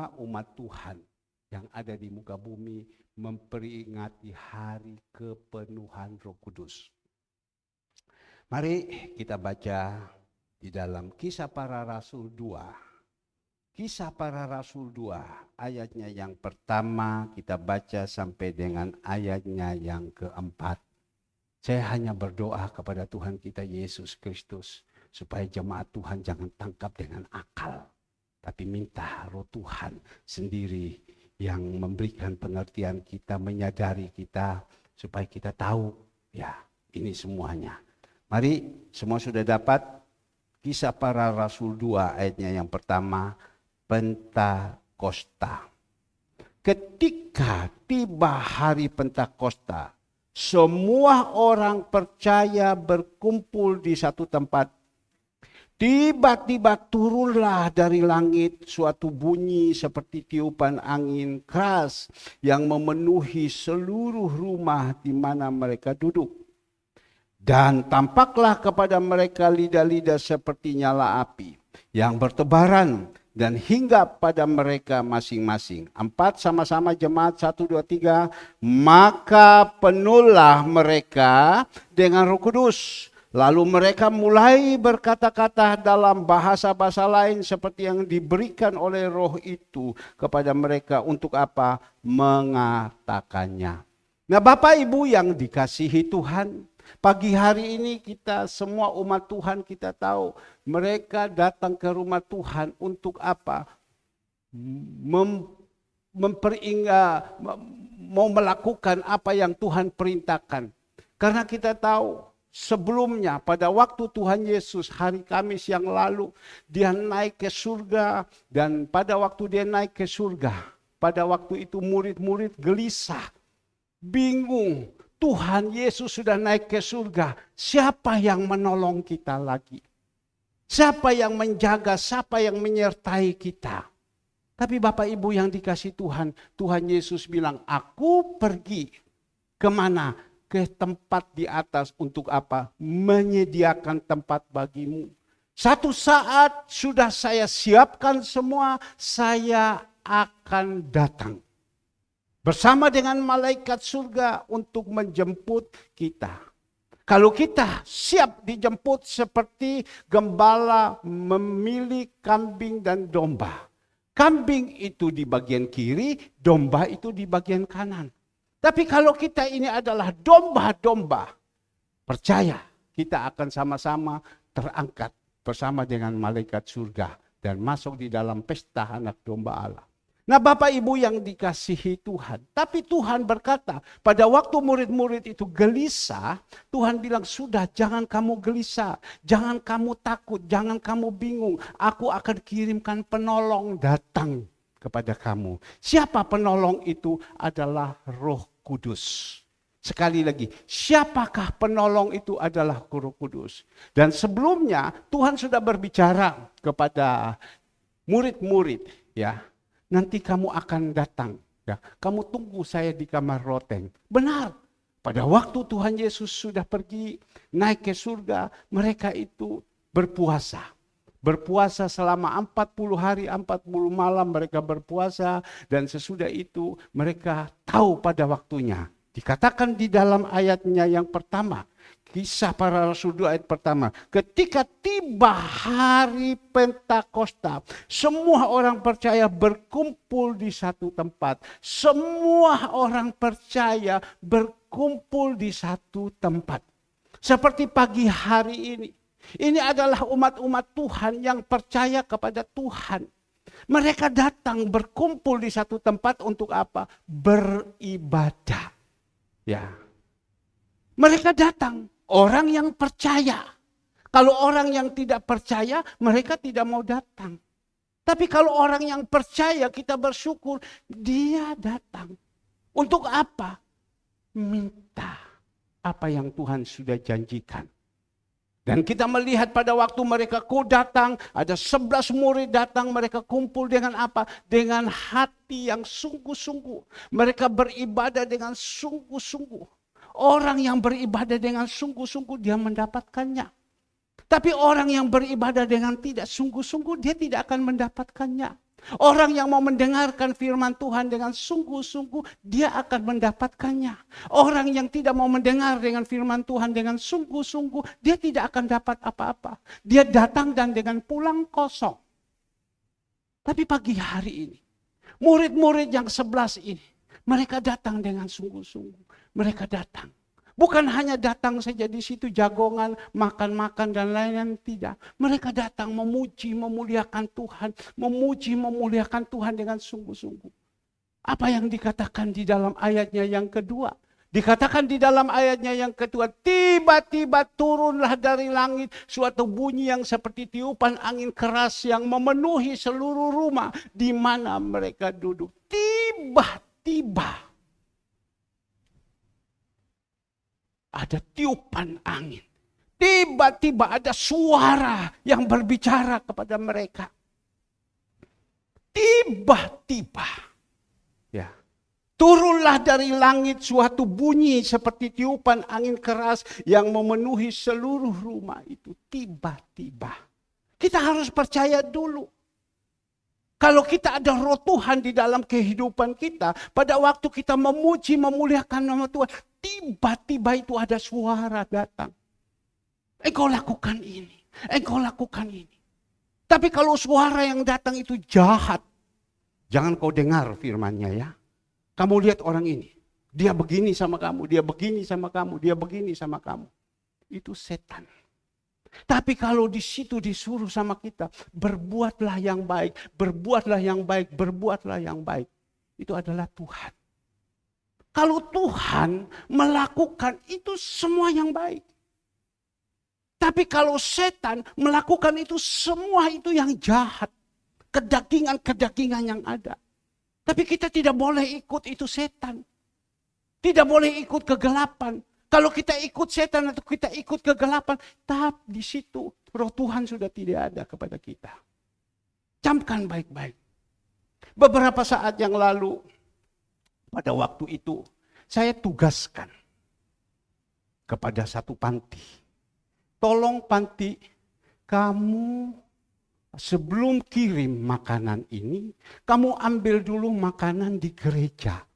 semua umat Tuhan yang ada di muka bumi memperingati hari kepenuhan Roh Kudus. Mari kita baca di dalam Kisah Para Rasul 2. Kisah Para Rasul 2 ayatnya yang pertama kita baca sampai dengan ayatnya yang keempat. Saya hanya berdoa kepada Tuhan kita Yesus Kristus supaya jemaat Tuhan jangan tangkap dengan akal, tapi minta Roh Tuhan sendiri yang memberikan pengertian kita, menyadari kita supaya kita tahu ya ini semuanya. Mari semua sudah dapat Kisah Para Rasul 2 ayatnya yang pertama, Pentakosta. Ketika tiba hari Pentakosta, semua orang percaya berkumpul di satu tempat. Tiba-tiba turunlah dari langit suatu bunyi seperti tiupan angin keras yang memenuhi seluruh rumah di mana mereka duduk. Dan tampaklah kepada mereka lidah-lidah seperti nyala api yang bertebaran dan hinggap pada mereka masing-masing. 4 sama-sama jemaat 1, 2, 3. Maka penuhlah mereka dengan Roh Kudus. Lalu mereka mulai berkata-kata dalam bahasa-bahasa lain seperti yang diberikan oleh Roh itu kepada mereka untuk apa? Mengatakannya. Nah, Bapak Ibu yang dikasihi Tuhan, pagi hari ini kita semua umat Tuhan kita tahu mereka datang ke rumah Tuhan untuk apa? Mau melakukan apa yang Tuhan perintahkan. Karena kita tahu sebelumnya pada waktu Tuhan Yesus hari Kamis yang lalu dia naik ke surga, dan pada waktu dia naik ke surga, pada waktu itu murid-murid gelisah, bingung. Tuhan Yesus sudah naik ke surga, siapa yang menolong kita lagi? Siapa yang menjaga, siapa yang menyertai kita? Tapi Bapak Ibu yang dikasih Tuhan, Tuhan Yesus bilang, aku pergi kemana? Ke tempat di atas untuk apa? Menyediakan tempat bagimu. Satu saat sudah saya siapkan semua, saya akan datang bersama dengan malaikat surga untuk menjemput kita. Kalau kita siap dijemput seperti gembala memilih kambing dan domba. Kambing itu di bagian kiri, domba itu di bagian kanan. Tapi kalau kita ini adalah domba-domba, percaya kita akan sama-sama terangkat bersama dengan malaikat surga dan masuk di dalam pesta anak domba Allah. Nah, Bapak Ibu yang dikasihi Tuhan, tapi Tuhan berkata pada waktu murid-murid itu gelisah, Tuhan bilang sudah jangan kamu gelisah, jangan kamu takut, jangan kamu bingung, aku akan kirimkan penolong datang kepada kamu. Siapa penolong itu? Adalah Roh Kudus. Sekali lagi, siapakah penolong itu? Adalah Roh Kudus. Dan sebelumnya Tuhan sudah berbicara kepada murid-murid, ya. Nanti kamu akan datang, ya. Kamu tunggu saya di kamar roteng. Benar. Pada waktu Tuhan Yesus sudah pergi naik ke surga, mereka itu berpuasa. Berpuasa selama 40 hari, 40 malam mereka berpuasa. Dan sesudah itu mereka tahu pada waktunya. Dikatakan di dalam ayatnya yang pertama, Kisah Para Rasul 2 ayat pertama. Ketika tiba hari Pentakosta, semua orang percaya berkumpul di satu tempat. Semua orang percaya berkumpul di satu tempat. Seperti pagi hari ini. Ini adalah umat-umat Tuhan yang percaya kepada Tuhan. Mereka datang berkumpul di satu tempat untuk apa? Beribadah. Ya. Mereka datang. Orang yang percaya. Kalau orang yang tidak percaya, mereka tidak mau datang. Tapi kalau orang yang percaya, kita bersyukur, dia datang. Untuk apa? Minta apa yang Tuhan sudah janjikan. Dan kita melihat pada waktu mereka datang, ada 11 murid datang, mereka kumpul dengan apa? Dengan hati yang sungguh-sungguh. Mereka beribadah dengan sungguh-sungguh. Orang yang beribadah dengan sungguh-sungguh dia mendapatkannya. Tapi orang yang beribadah dengan tidak sungguh-sungguh dia tidak akan mendapatkannya. Orang yang mau mendengarkan firman Tuhan dengan sungguh-sungguh, dia akan mendapatkannya. Orang yang tidak mau mendengar dengan firman Tuhan dengan sungguh-sungguh, dia tidak akan dapat apa-apa. Dia datang dan dengan pulang kosong. Tapi pagi hari ini, murid-murid yang 11 ini, mereka datang dengan sungguh-sungguh. Mereka datang. Bukan hanya datang saja di situ jagongan, makan-makan dan lain-lain, tidak. Mereka datang memuji, memuliakan Tuhan, memuji, memuliakan Tuhan dengan sungguh-sungguh. Apa yang dikatakan di dalam ayatnya yang kedua? Dikatakan di dalam ayatnya yang kedua, tiba-tiba turunlah dari langit suatu bunyi yang seperti tiupan angin keras yang memenuhi seluruh rumah di mana mereka duduk. Tiba-tiba ada tiupan angin. Tiba-tiba ada suara yang berbicara kepada mereka. Tiba-tiba, ya, turunlah dari langit suatu bunyi seperti tiupan angin keras yang memenuhi seluruh rumah itu. Tiba-tiba. Kita harus percaya dulu. Kalau kita ada roh Tuhan di dalam kehidupan kita, pada waktu kita memuji, memuliakan nama Tuhan, tiba-tiba itu ada suara datang. Engkau lakukan ini, engkau lakukan ini. Tapi kalau suara yang datang itu jahat, jangan kau dengar firman-Nya ya. Kamu lihat orang ini, dia begini sama kamu, dia begini sama kamu, dia begini sama kamu. Itu setan. Tapi kalau di situ disuruh sama kita, berbuatlah yang baik, berbuatlah yang baik, berbuatlah yang baik. Itu adalah Tuhan. Kalau Tuhan melakukan itu semua yang baik. Tapi kalau setan melakukan itu semua itu yang jahat. Kedagingan-kedagingan yang ada. Tapi kita tidak boleh ikut itu setan. Tidak boleh ikut kegelapan. Kalau kita ikut setan atau kita ikut kegelapan, tahap di situ roh Tuhan sudah tidak ada kepada kita. Camkan baik-baik. Beberapa saat yang lalu, pada waktu itu, saya tugaskan kepada satu panti. Tolong panti, kamu sebelum kirim makanan ini, kamu ambil dulu makanan di gereja.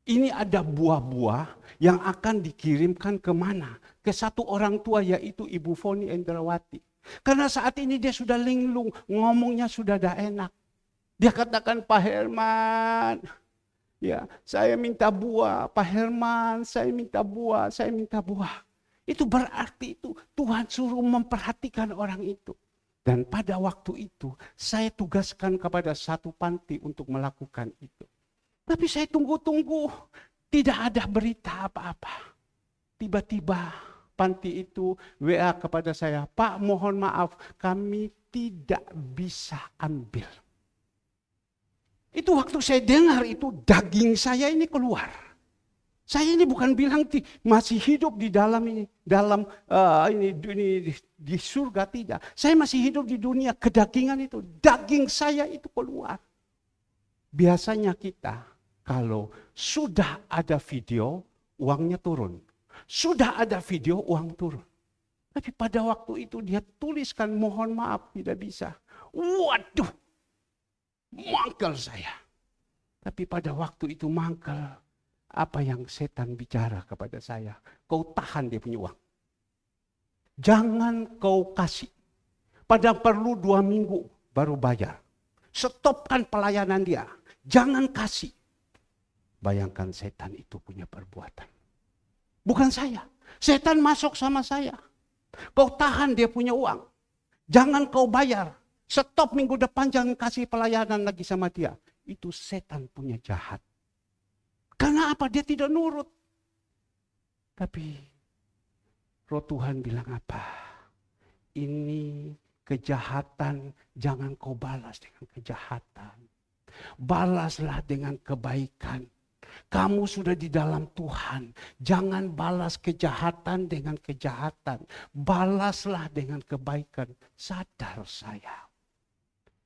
Ini ada buah-buah yang akan dikirimkan kemana? Ke satu orang tua yaitu Ibu Foni Endrawati. Karena saat ini dia sudah linglung, ngomongnya sudah tidak enak. Dia katakan, Pak Herman, ya, saya minta buah, Pak Herman, saya minta buah, saya minta buah. Itu berarti itu Tuhan suruh memperhatikan orang itu. Dan pada waktu itu saya tugaskan kepada satu panti untuk melakukan itu. Tapi saya tunggu-tunggu, tidak ada berita apa-apa. Tiba-tiba panti itu WA kepada saya, Pak mohon maaf, kami tidak bisa ambil. Itu waktu saya dengar itu, daging saya ini keluar. Saya ini bukan bilang masih hidup di dalam ini, di surga, tidak. Saya masih hidup di dunia kedagingan itu, daging saya itu keluar. Biasanya kita kalau sudah ada video, uangnya turun. Sudah ada video, uang turun. Tapi pada waktu itu dia tuliskan mohon maaf tidak bisa. Waduh, mangkel saya. Tapi pada waktu itu mangkel, apa yang setan bicara kepada saya? Kau tahan dia punya uang. Jangan kau kasih. Pada perlu 2 minggu baru bayar. Stopkan pelayanan dia. Jangan kasih. Bayangkan setan itu punya perbuatan. Bukan saya. Setan masuk sama saya. Kau tahan dia punya uang. Jangan kau bayar. Stop minggu depan jangan kasih pelayanan lagi sama dia. Itu setan punya jahat. Karena apa? Dia tidak nurut. Tapi roh Tuhan bilang apa? Ini kejahatan jangan kau balas dengan kejahatan. Balaslah dengan kebaikan. Kamu sudah di dalam Tuhan. Jangan balas kejahatan dengan kejahatan. Balaslah dengan kebaikan. Sadar saya.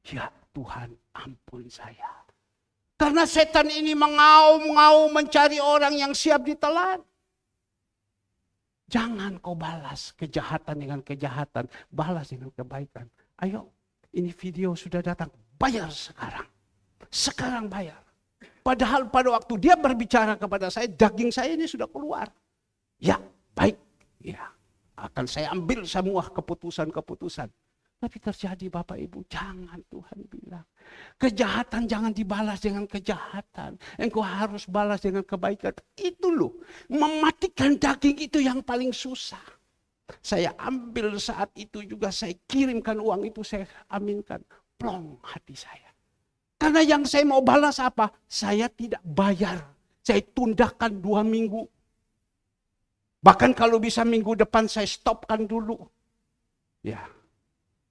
Ya Tuhan, ampun saya. Karena setan ini mengaum-ngaum mencari orang yang siap ditelan. Jangan kau balas kejahatan dengan kejahatan. Balas dengan kebaikan. Ayo, ini video sudah datang. bayar sekarang. Sekarang bayar. Padahal pada waktu dia berbicara kepada saya, daging saya ini sudah keluar. Ya, baik. Ya, akan saya ambil semua keputusan-keputusan. Tapi terjadi Bapak Ibu, jangan, Tuhan bilang. Kejahatan jangan dibalas dengan kejahatan. Engkau harus balas dengan kebaikan. Itu loh, mematikan daging itu yang paling susah. Saya ambil saat itu juga, saya kirimkan uang itu, saya aminkan. Plong hati saya. Karena yang saya mau balas apa? Saya tidak bayar. Saya tundakan 2 minggu. Bahkan kalau bisa minggu depan saya stopkan dulu. Ya.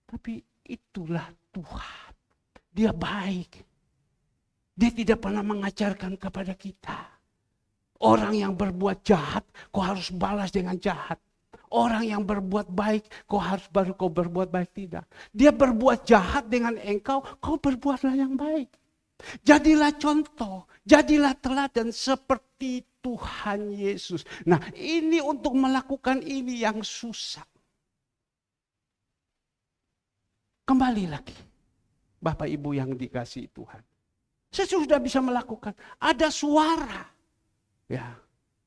Tapi itulah Tuhan. Dia baik. Dia tidak pernah mengajarkan kepada kita. Orang yang berbuat jahat, kau harus balas dengan jahat. Orang yang berbuat baik, kau berbuat baik, tidak. Dia berbuat jahat dengan engkau, kau berbuatlah yang baik. Jadilah contoh, jadilah teladan seperti Tuhan Yesus. Nah, ini untuk melakukan ini yang susah. Kembali lagi, Bapak Ibu yang dikasihi Tuhan. Saya sudah bisa melakukan, ada suara. Ya.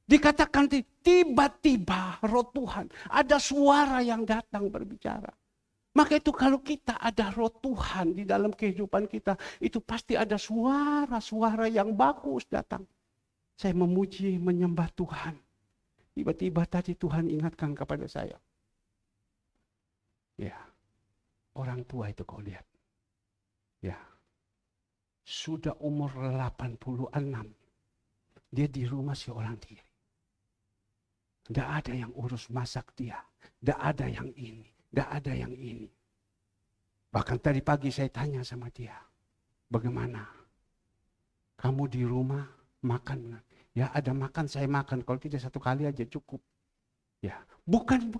Dikatakan tiba-tiba roh Tuhan, ada suara yang datang berbicara. Maka itu kalau kita ada roh Tuhan di dalam kehidupan kita, itu pasti ada suara-suara yang bagus datang. Saya memuji, menyembah Tuhan. Tiba-tiba tadi Tuhan ingatkan kepada saya. Ya, orang tua itu kau lihat. Ya, sudah umur 86. Dia di rumah seorang diri. Tidak ada yang urus masak dia. Tidak ada yang ini. Tidak ada yang ini. Bahkan tadi pagi saya tanya sama dia. Bagaimana? Kamu di rumah makan? Ya ada makan, saya makan. Kalau tidak 1 kali aja cukup. Ya, bukan.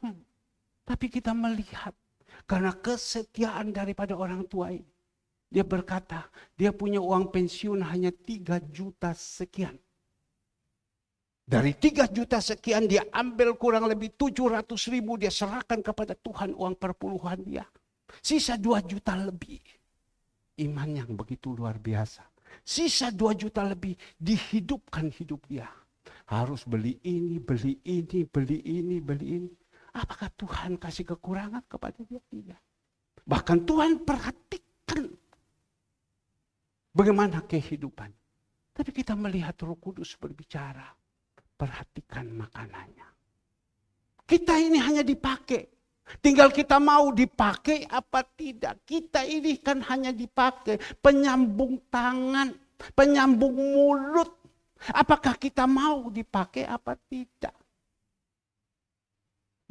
Tapi kita melihat. Karena kesetiaan daripada orang tua ini. Dia berkata, dia punya uang pensiun hanya 3 juta sekian. Dari 3 juta sekian dia ambil kurang lebih 700 ribu, dia serahkan kepada Tuhan uang perpuluhan dia. Sisa 2 juta lebih. Iman yang begitu luar biasa. Sisa 2 juta lebih dihidupkan hidup dia. Harus beli ini, beli ini, beli ini, beli ini. Apakah Tuhan kasih kekurangan kepada dia? Tidak. Bahkan Tuhan perhatikan bagaimana kehidupan. Tapi kita melihat Roh Kudus berbicara. Perhatikan makanannya. Kita ini hanya dipakai. Tinggal kita mau dipakai apa tidak. Kita ini kan hanya dipakai. Penyambung tangan. Penyambung mulut. Apakah kita mau dipakai apa tidak.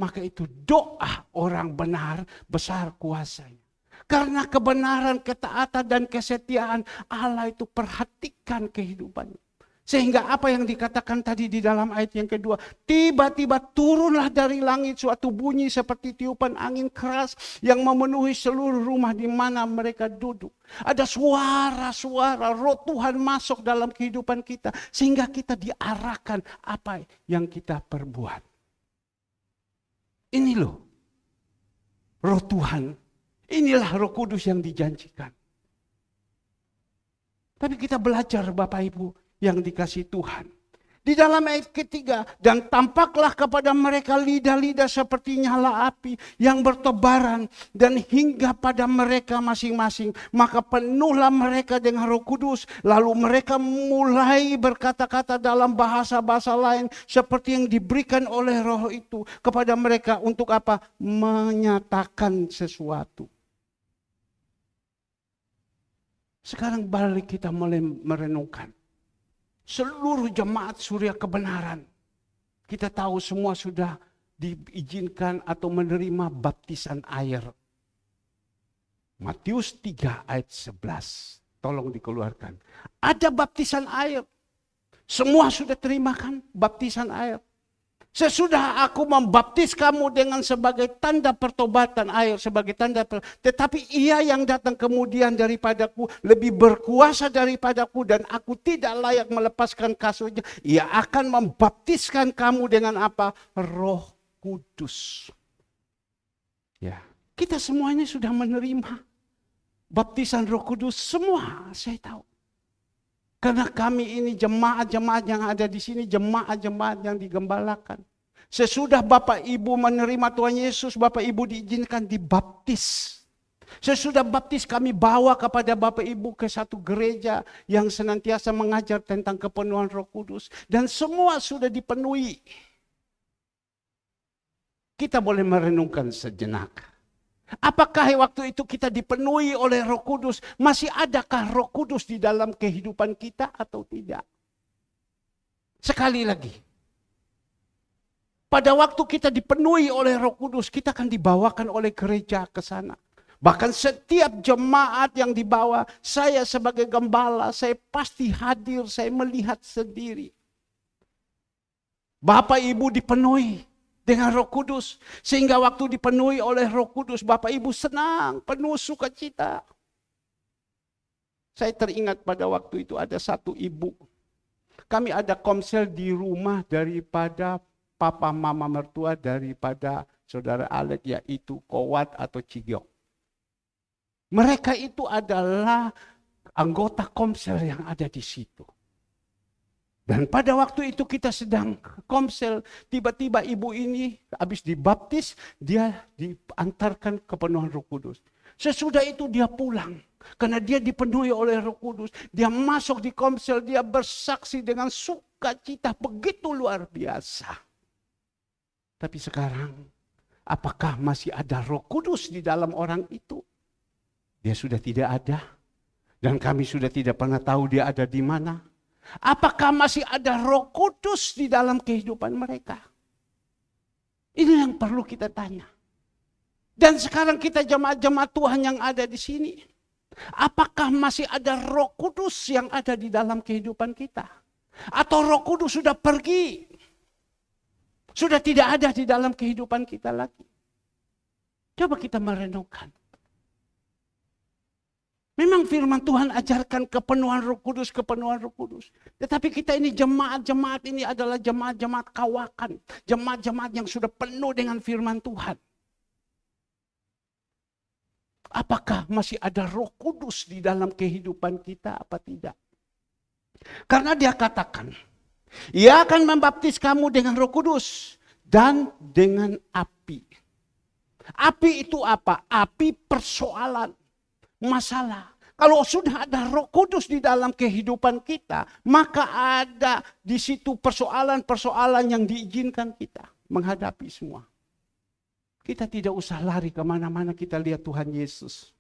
Maka itu doa orang benar besar kuasanya. Karena kebenaran, ketaatan dan kesetiaan Allah itu perhatikan kehidupannya. Sehingga apa yang dikatakan tadi di dalam ayat yang kedua. Tiba-tiba turunlah dari langit suatu bunyi seperti tiupan angin keras. Yang memenuhi seluruh rumah di mana mereka duduk. Ada suara-suara roh Tuhan masuk dalam kehidupan kita. Sehingga kita diarahkan apa yang kita perbuat. Ini loh. Roh Tuhan. Inilah Roh Kudus yang dijanjikan. Tapi kita belajar Bapak Ibu. Yang dikasih Tuhan. Di dalam ayat ketiga, dan tampaklah kepada mereka lidah-lidah seperti nyala api yang bertebaran dan hingga pada mereka masing-masing. Maka penuhlah mereka dengan Roh Kudus, lalu mereka mulai berkata-kata dalam bahasa-bahasa lain seperti yang diberikan oleh Roh itu kepada mereka untuk apa? Menyatakan sesuatu. Sekarang balik kita mulai merenungkan. Seluruh jemaat surya kebenaran. Kita tahu semua sudah diizinkan atau menerima baptisan air. Matius 3 ayat 11. Tolong dikeluarkan. Ada baptisan air. Semua sudah terima kan baptisan air. Sesudah aku membaptis kamu dengan sebagai tanda pertobatan air, sebagai tanda tetapi ia yang datang kemudian daripadaku lebih berkuasa daripadaku dan aku tidak layak melepaskan kasurnya. Ia akan membaptiskan kamu dengan apa? Roh Kudus. Ya, kita semuanya sudah menerima. baptisan Roh Kudus, semua saya tahu. Karena kami ini jemaat-jemaat yang ada di sini, jemaat-jemaat yang digembalakan. Sesudah Bapak Ibu menerima Tuhan Yesus, Bapak Ibu diizinkan dibaptis. Sesudah baptis kami bawa kepada Bapak Ibu ke satu gereja yang senantiasa mengajar tentang kepenuhan Roh Kudus. Dan semua sudah dipenuhi. Kita boleh merenungkan sejenak. Apakah waktu itu kita dipenuhi oleh Roh Kudus? Masih adakah Roh Kudus di dalam kehidupan kita atau tidak? Sekali lagi. Pada waktu kita dipenuhi oleh Roh Kudus, kita akan dibawakan oleh gereja ke sana. Bahkan setiap jemaat yang dibawa, saya sebagai gembala, saya pasti hadir, saya melihat sendiri. Bapak Ibu dipenuhi dengan Roh Kudus. Sehingga waktu dipenuhi oleh Roh Kudus, Bapak Ibu senang, penuh sukacita. Saya teringat pada waktu itu ada satu ibu. Kami ada komsel di rumah daripada papa mama mertua daripada saudara Alek, yaitu Kowat atau Cigyok. Mereka itu adalah anggota komsel yang ada di situ. Dan pada waktu itu kita sedang komsel, tiba-tiba ibu ini habis dibaptis, dia diantarkan kepenuhan Roh Kudus. Sesudah itu dia pulang, karena dia dipenuhi oleh Roh Kudus. Dia masuk di komsel, dia bersaksi dengan sukacita begitu luar biasa. Tapi sekarang, apakah masih ada Roh Kudus di dalam orang itu? Dia sudah tidak ada. Dan kami sudah tidak pernah tahu dia ada di mana. Apakah masih ada Roh Kudus di dalam kehidupan mereka? Ini yang perlu kita tanya. Dan sekarang kita jemaat-jemaat Tuhan yang ada di sini. Apakah masih ada Roh Kudus yang ada di dalam kehidupan kita? Atau Roh Kudus sudah pergi? Sudah tidak ada di dalam kehidupan kita lagi? Coba kita merenungkan. Memang firman Tuhan ajarkan kepenuhan Roh Kudus, kepenuhan Roh Kudus. Tetapi kita ini jemaat-jemaat ini adalah jemaat-jemaat kawakan. Jemaat-jemaat yang sudah penuh dengan firman Tuhan. Apakah masih ada Roh Kudus di dalam kehidupan kita apa tidak? Karena dia katakan, ia akan membaptis kamu dengan Roh Kudus dan dengan api. Api itu apa? Api persoalan. Masalah. Kalau sudah ada Roh Kudus di dalam kehidupan kita, maka ada di situ persoalan-persoalan yang diizinkan kita menghadapi semua. Kita tidak usah lari kemana-mana, kita lihat Tuhan Yesus.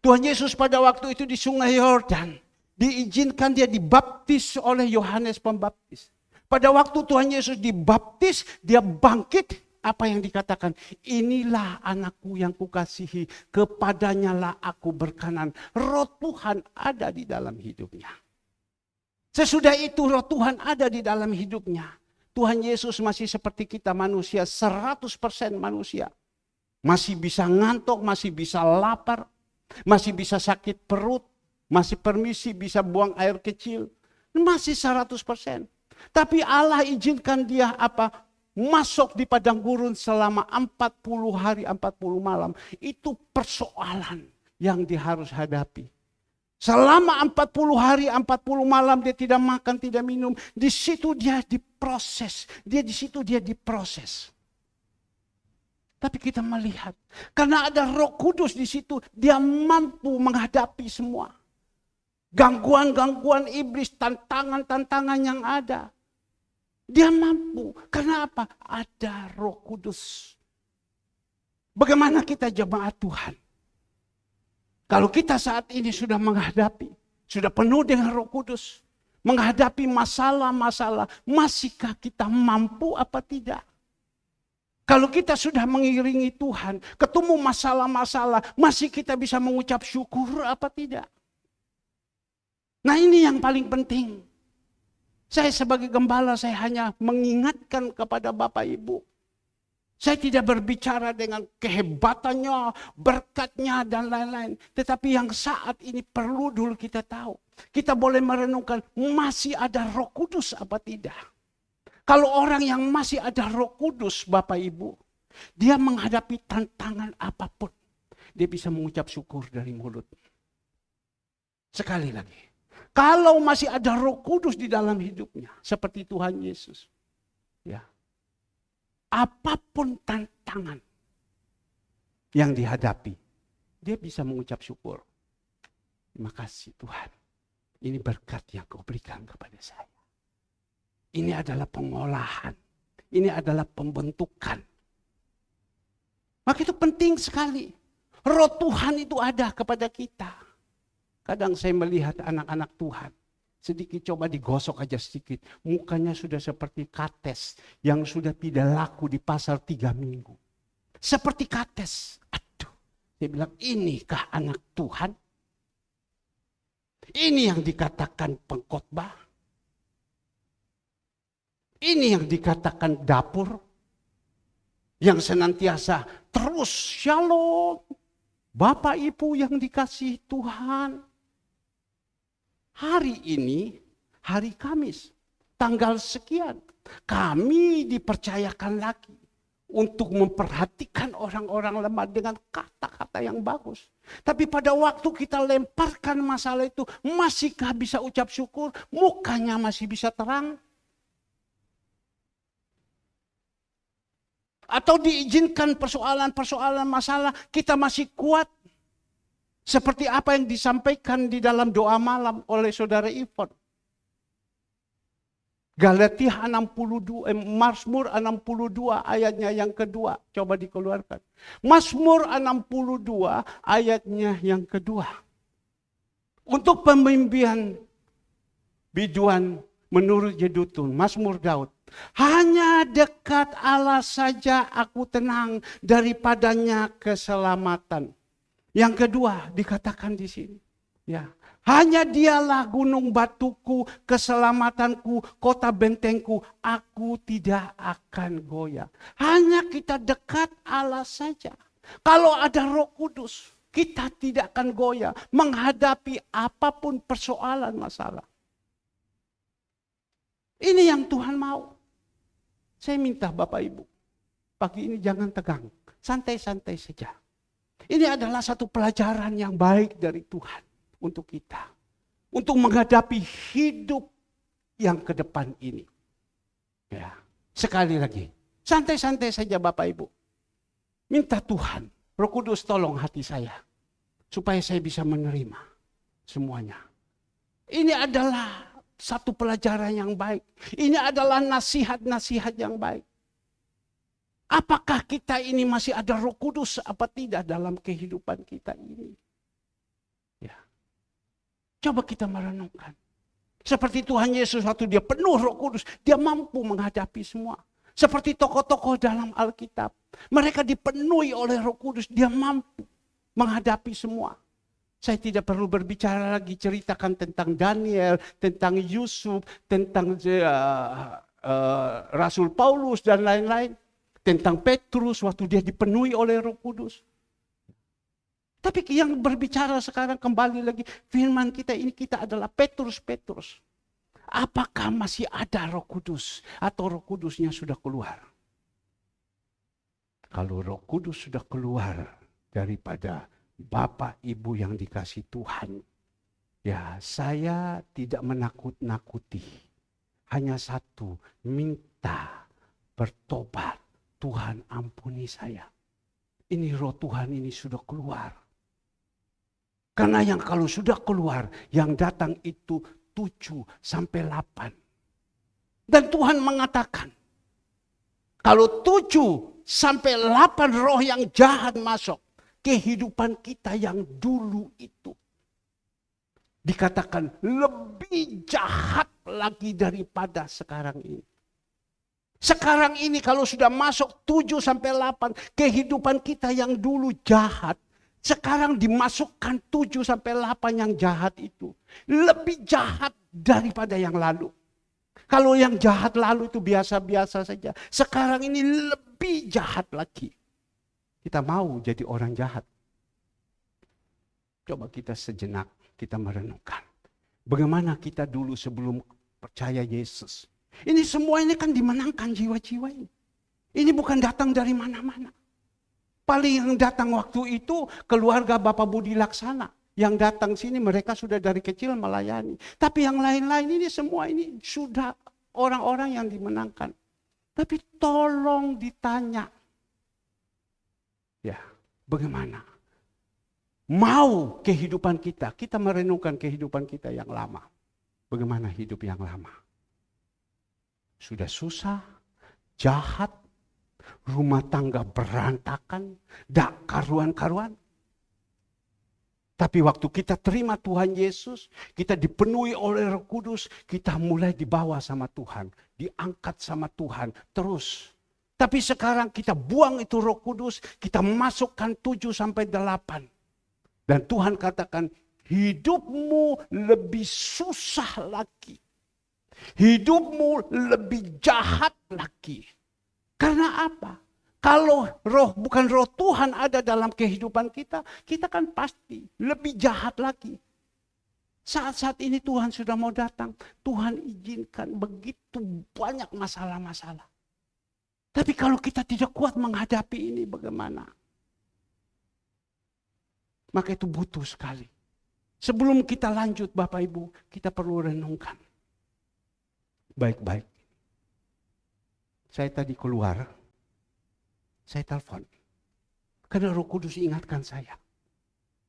Tuhan Yesus pada waktu itu di Sungai Yordan, diizinkan dia dibaptis oleh Yohanes Pembaptis. Pada waktu Tuhan Yesus dibaptis, dia bangkit. Apa yang dikatakan? Inilah anakku yang kukasihi, kepadanya lah aku berkenan. Roh Tuhan ada di dalam hidupnya. Sesudah itu roh Tuhan ada di dalam hidupnya. Tuhan Yesus masih seperti kita manusia, 100% manusia. Masih bisa ngantuk, masih bisa lapar, masih bisa sakit perut, masih permisi bisa buang air kecil. Masih 100%. Tapi Allah izinkan dia apa? Masuk di padang gurun selama 40 hari, 40 malam. Itu persoalan yang dia harus hadapi. Selama 40 hari, 40 malam dia tidak makan, tidak minum. Di situ dia diproses. Di situ dia diproses. Tapi kita melihat, karena ada Roh Kudus di situ, dia mampu menghadapi semua. Gangguan-gangguan iblis, tantangan-tantangan yang ada. Dia mampu. Karena apa? Ada Roh Kudus. Bagaimana kita jemaat Tuhan? Kalau kita saat ini sudah menghadapi, sudah penuh dengan Roh Kudus, menghadapi masalah-masalah, masihkah kita mampu apa tidak? Kalau kita sudah mengiringi Tuhan, ketemu masalah-masalah, masih kita bisa mengucap syukur apa tidak? Nah, ini yang paling penting. Saya sebagai gembala, saya hanya mengingatkan kepada Bapak Ibu. Saya tidak berbicara dengan kehebatannya, berkatnya, dan lain-lain. Tetapi yang saat ini perlu dulu kita tahu. Kita boleh merenungkan, masih ada Roh Kudus apa tidak? Kalau orang yang masih ada Roh Kudus, Bapak Ibu, dia menghadapi tantangan apapun, dia bisa mengucap syukur dari mulut. Sekali lagi. Kalau masih ada Roh Kudus di dalam hidupnya, seperti Tuhan Yesus, ya, apapun tantangan yang dihadapi, dia bisa mengucap syukur. Terima kasih Tuhan, ini berkat yang Kau berikan kepada saya. Ini adalah pengolahan, ini adalah pembentukan. Maka itu penting sekali. Roh Tuhan itu ada kepada kita. Kadang saya melihat anak-anak Tuhan, sedikit coba digosok aja sedikit, mukanya sudah seperti kates yang sudah tidak laku di pasar 3 minggu. Seperti kates. Aduh, saya bilang, inikah anak Tuhan? Ini yang dikatakan pengkhotbah? Ini yang dikatakan dapur? Yang senantiasa terus shalom. Bapak Ibu yang dikasihi Tuhan. Hari ini, hari Kamis, tanggal sekian, kami dipercayakan lagi untuk memperhatikan orang-orang lemah dengan kata-kata yang bagus. Tapi pada waktu kita lemparkan masalah itu, masihkah bisa ucap syukur? Mukanya masih bisa terang? Atau diizinkan persoalan-persoalan masalah, kita masih kuat? Seperti apa yang disampaikan di dalam doa malam oleh saudara Ivon. Galatia 62, Mazmur 62 ayatnya yang kedua. Coba dikeluarkan. Mazmur 62 ayatnya yang kedua. Untuk pemimpinan biduan menurut Yedutun, Mazmur Daud. Hanya dekat Allah saja aku tenang, daripadanya keselamatan. Yang kedua dikatakan di sini, ya, hanya dialah gunung batuku, keselamatanku, kota bentengku, aku tidak akan goyah. Hanya kita dekat Allah saja. Kalau ada Roh Kudus, kita tidak akan goyah menghadapi apapun persoalan masalah. Ini yang Tuhan mau. Saya minta Bapak Ibu, pagi ini jangan tegang, santai-santai saja. Ini adalah satu pelajaran yang baik dari Tuhan untuk kita. Untuk menghadapi hidup yang ke depan ini. Ya, sekali lagi, santai-santai saja Bapak Ibu. Minta Tuhan, Roh Kudus tolong hati saya. Supaya saya bisa menerima semuanya. Ini adalah satu pelajaran yang baik. Ini adalah nasihat-nasihat yang baik. Apakah kita ini masih ada Roh Kudus apa tidak dalam kehidupan kita ini? Ya. Coba kita merenungkan. Seperti Tuhan Yesus waktu dia penuh Roh Kudus, dia mampu menghadapi semua. Seperti tokoh-tokoh dalam Alkitab, mereka dipenuhi oleh Roh Kudus, dia mampu menghadapi semua. Saya tidak perlu berbicara lagi, ceritakan tentang Daniel, tentang Yusuf, tentang Rasul Paulus dan lain-lain. Tentang Petrus waktu dia dipenuhi oleh Roh Kudus. Tapi yang berbicara sekarang kembali lagi, firman kita ini kita adalah Petrus. Apakah masih ada Roh Kudus atau Roh Kudusnya sudah keluar? Kalau Roh Kudus sudah keluar daripada Bapak Ibu yang dikasih Tuhan, ya saya tidak menakut-nakuti. Hanya satu, minta bertobat. Tuhan ampuni saya. Ini Roh Tuhan ini sudah keluar. Karena yang kalau sudah keluar, yang datang itu 7 sampai 8. Dan Tuhan mengatakan, kalau 7 sampai 8 roh yang jahat masuk, kehidupan kita yang dulu itu dikatakan lebih jahat lagi daripada sekarang ini. Sekarang ini kalau sudah masuk 7 sampai 8, kehidupan kita yang dulu jahat, sekarang dimasukkan 7 sampai 8 yang jahat itu. Lebih jahat daripada yang lalu. Kalau yang jahat lalu itu biasa-biasa saja. Sekarang ini lebih jahat lagi. Kita mau jadi orang jahat. Coba kita sejenak, kita merenungkan. Bagaimana kita dulu sebelum percaya Yesus. Ini semua ini kan dimenangkan jiwa-jiwa ini. Ini bukan datang dari mana-mana. Paling yang datang waktu itu keluarga Bapak Budi Laksana. Yang datang sini mereka sudah dari kecil melayani. Tapi yang lain-lain ini semua ini sudah orang-orang yang dimenangkan. Tapi tolong ditanya. Ya, bagaimana? Mau kehidupan kita merenungkan kehidupan kita yang lama. Bagaimana hidup yang lama? Sudah susah, jahat, rumah tangga berantakan, dak karuan-karuan. Tapi waktu kita terima Tuhan Yesus, kita dipenuhi oleh Roh Kudus, kita mulai dibawa sama Tuhan, diangkat sama Tuhan terus. Tapi sekarang kita buang itu Roh Kudus, kita masukkan 7-8. Dan Tuhan katakan, hidupmu lebih susah lagi. Hidupmu lebih jahat lagi. Karena apa? Kalau bukan roh Tuhan ada dalam kehidupan kita, kita kan pasti lebih jahat lagi. Saat-saat ini Tuhan sudah mau datang, Tuhan izinkan begitu banyak masalah-masalah. Tapi kalau kita tidak kuat menghadapi ini, bagaimana? Maka itu butuh sekali. Sebelum kita lanjut Bapak Ibu, kita perlu renungkan. Baik-baik. Saya tadi keluar, saya telepon. Karena Roh Kudus ingatkan saya.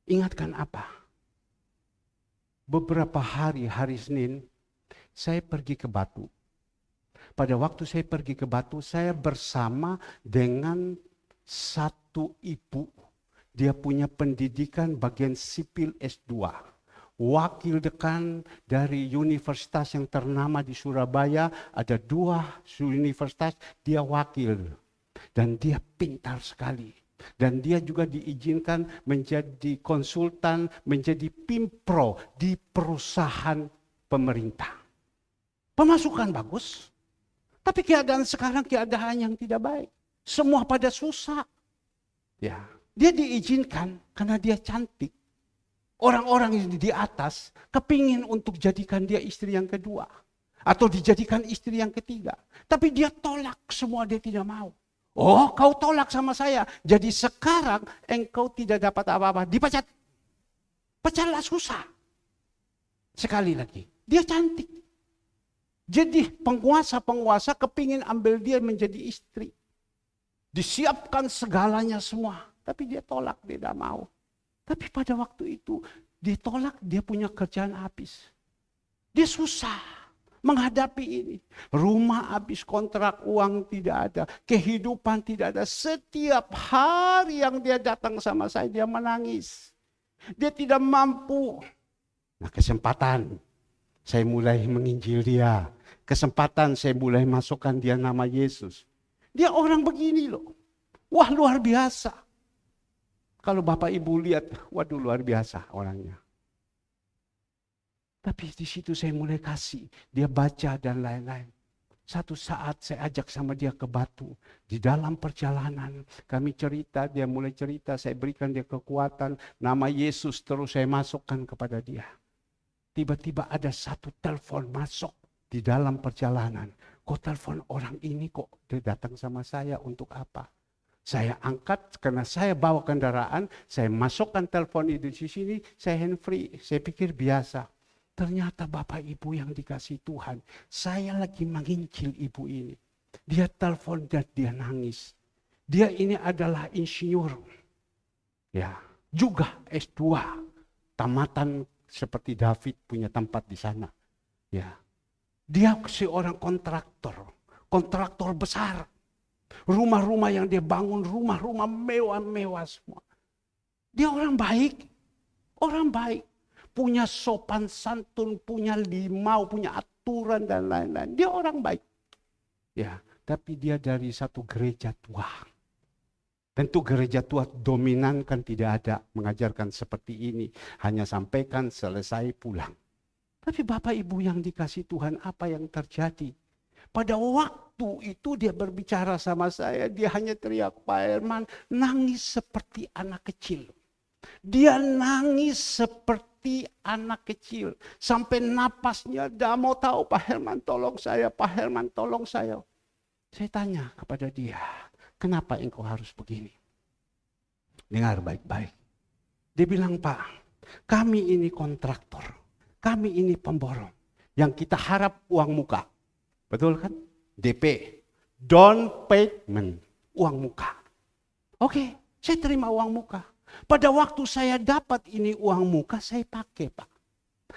Ingatkan apa? Beberapa hari Senin, saya pergi ke Batu. Pada waktu saya pergi ke Batu, saya bersama dengan satu ibu. Dia punya pendidikan bagian sipil S2. Wakil dekan dari universitas yang ternama di Surabaya. Ada 2 universitas, dia wakil. Dan dia pintar sekali. Dan dia juga diizinkan menjadi konsultan, menjadi pimpro di perusahaan pemerintah. Pemasukan bagus. Tapi keadaan sekarang keadaan yang tidak baik. Semua pada susah. Ya, dia diizinkan karena dia cantik. Orang-orang yang di atas kepingin untuk jadikan dia istri yang kedua. Atau dijadikan istri yang ketiga. Tapi dia tolak semua, dia tidak mau. Oh, kau tolak sama saya. Jadi sekarang engkau tidak dapat apa-apa. Dipecat. Pecatlah susah. Sekali lagi. Dia cantik. Jadi penguasa-penguasa kepingin ambil dia menjadi istri. Disiapkan segalanya semua. Tapi dia tolak, dia tidak mau. Tapi pada waktu itu ditolak, dia punya kerjaan habis. Dia susah menghadapi ini. Rumah habis, kontrak, uang tidak ada. Kehidupan tidak ada. Setiap hari yang dia datang sama saya, dia menangis. Dia tidak mampu. Nah, kesempatan. Saya mulai menginjil dia. Kesempatan saya mulai masukkan dia nama Yesus. Dia orang begini loh. Wah, luar biasa. Kalau Bapak Ibu lihat, waduh luar biasa orangnya. Tapi di situ saya mulai kasih, dia baca dan lain-lain. Satu saat saya ajak sama dia ke Batu. Di dalam perjalanan kami cerita, dia mulai cerita, saya berikan dia kekuatan. Nama Yesus terus saya masukkan kepada dia. Tiba-tiba ada satu telepon masuk di dalam perjalanan. Kok telepon orang ini kok dia datang sama saya untuk apa? Saya angkat karena saya bawa kendaraan, saya masukkan telepon itu di sini, saya hand free, saya pikir biasa. Ternyata Bapak Ibu yang dikasih Tuhan, saya lagi menginjil ibu ini. Dia telepon dan dia nangis. Dia ini adalah insinyur. Ya, juga S2. Tamatan seperti David punya tempat di sana. Ya. Dia seorang kontraktor besar. Rumah-rumah yang dia bangun, rumah-rumah mewah-mewah semua. Dia orang baik. Orang baik. Punya sopan santun, punya limau, punya aturan dan lain-lain. Dia orang baik. Ya, tapi dia dari satu gereja tua. Tentu gereja tua dominan kan tidak ada mengajarkan seperti ini. Hanya sampaikan selesai pulang. Tapi Bapak Ibu yang dikasih Tuhan, apa yang terjadi? Pada waktu itu dia berbicara sama saya, dia hanya teriak, Pak Herman, nangis seperti anak kecil. Dia nangis seperti anak kecil. Sampai napasnya, dia mau tahu, Pak Herman tolong saya, Pak Herman tolong saya. Saya tanya kepada dia, kenapa engkau harus begini? Dengar baik-baik. Dia bilang, Pak, Kami ini kontraktor. Kami ini pemborong. Yang kita harap uang muka. Betul kan? DP. Down payment. Uang muka. Oke, saya terima uang muka. Pada waktu saya dapat ini uang muka, saya pakai, Pak.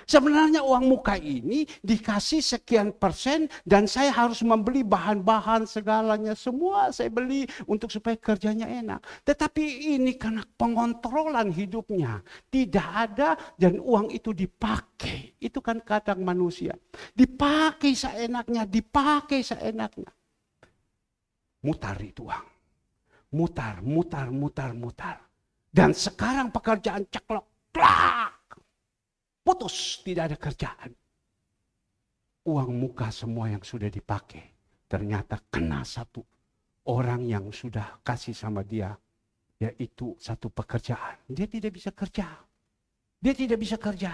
Sebenarnya uang muka ini dikasih sekian persen dan saya harus membeli bahan-bahan segalanya. Semua saya beli untuk supaya kerjanya enak. Tetapi ini karena pengontrolan hidupnya tidak ada dan uang itu dipakai. Itu kan kadang manusia. Dipakai seenaknya, dipakai seenaknya. Mutar itu uang. Mutar. Dan sekarang pekerjaan ceklok. Plak! Putus, tidak ada kerjaan. Uang muka semua yang sudah dipakai. Ternyata kena satu orang yang sudah kasih sama dia. Yaitu satu pekerjaan. Dia tidak bisa kerja.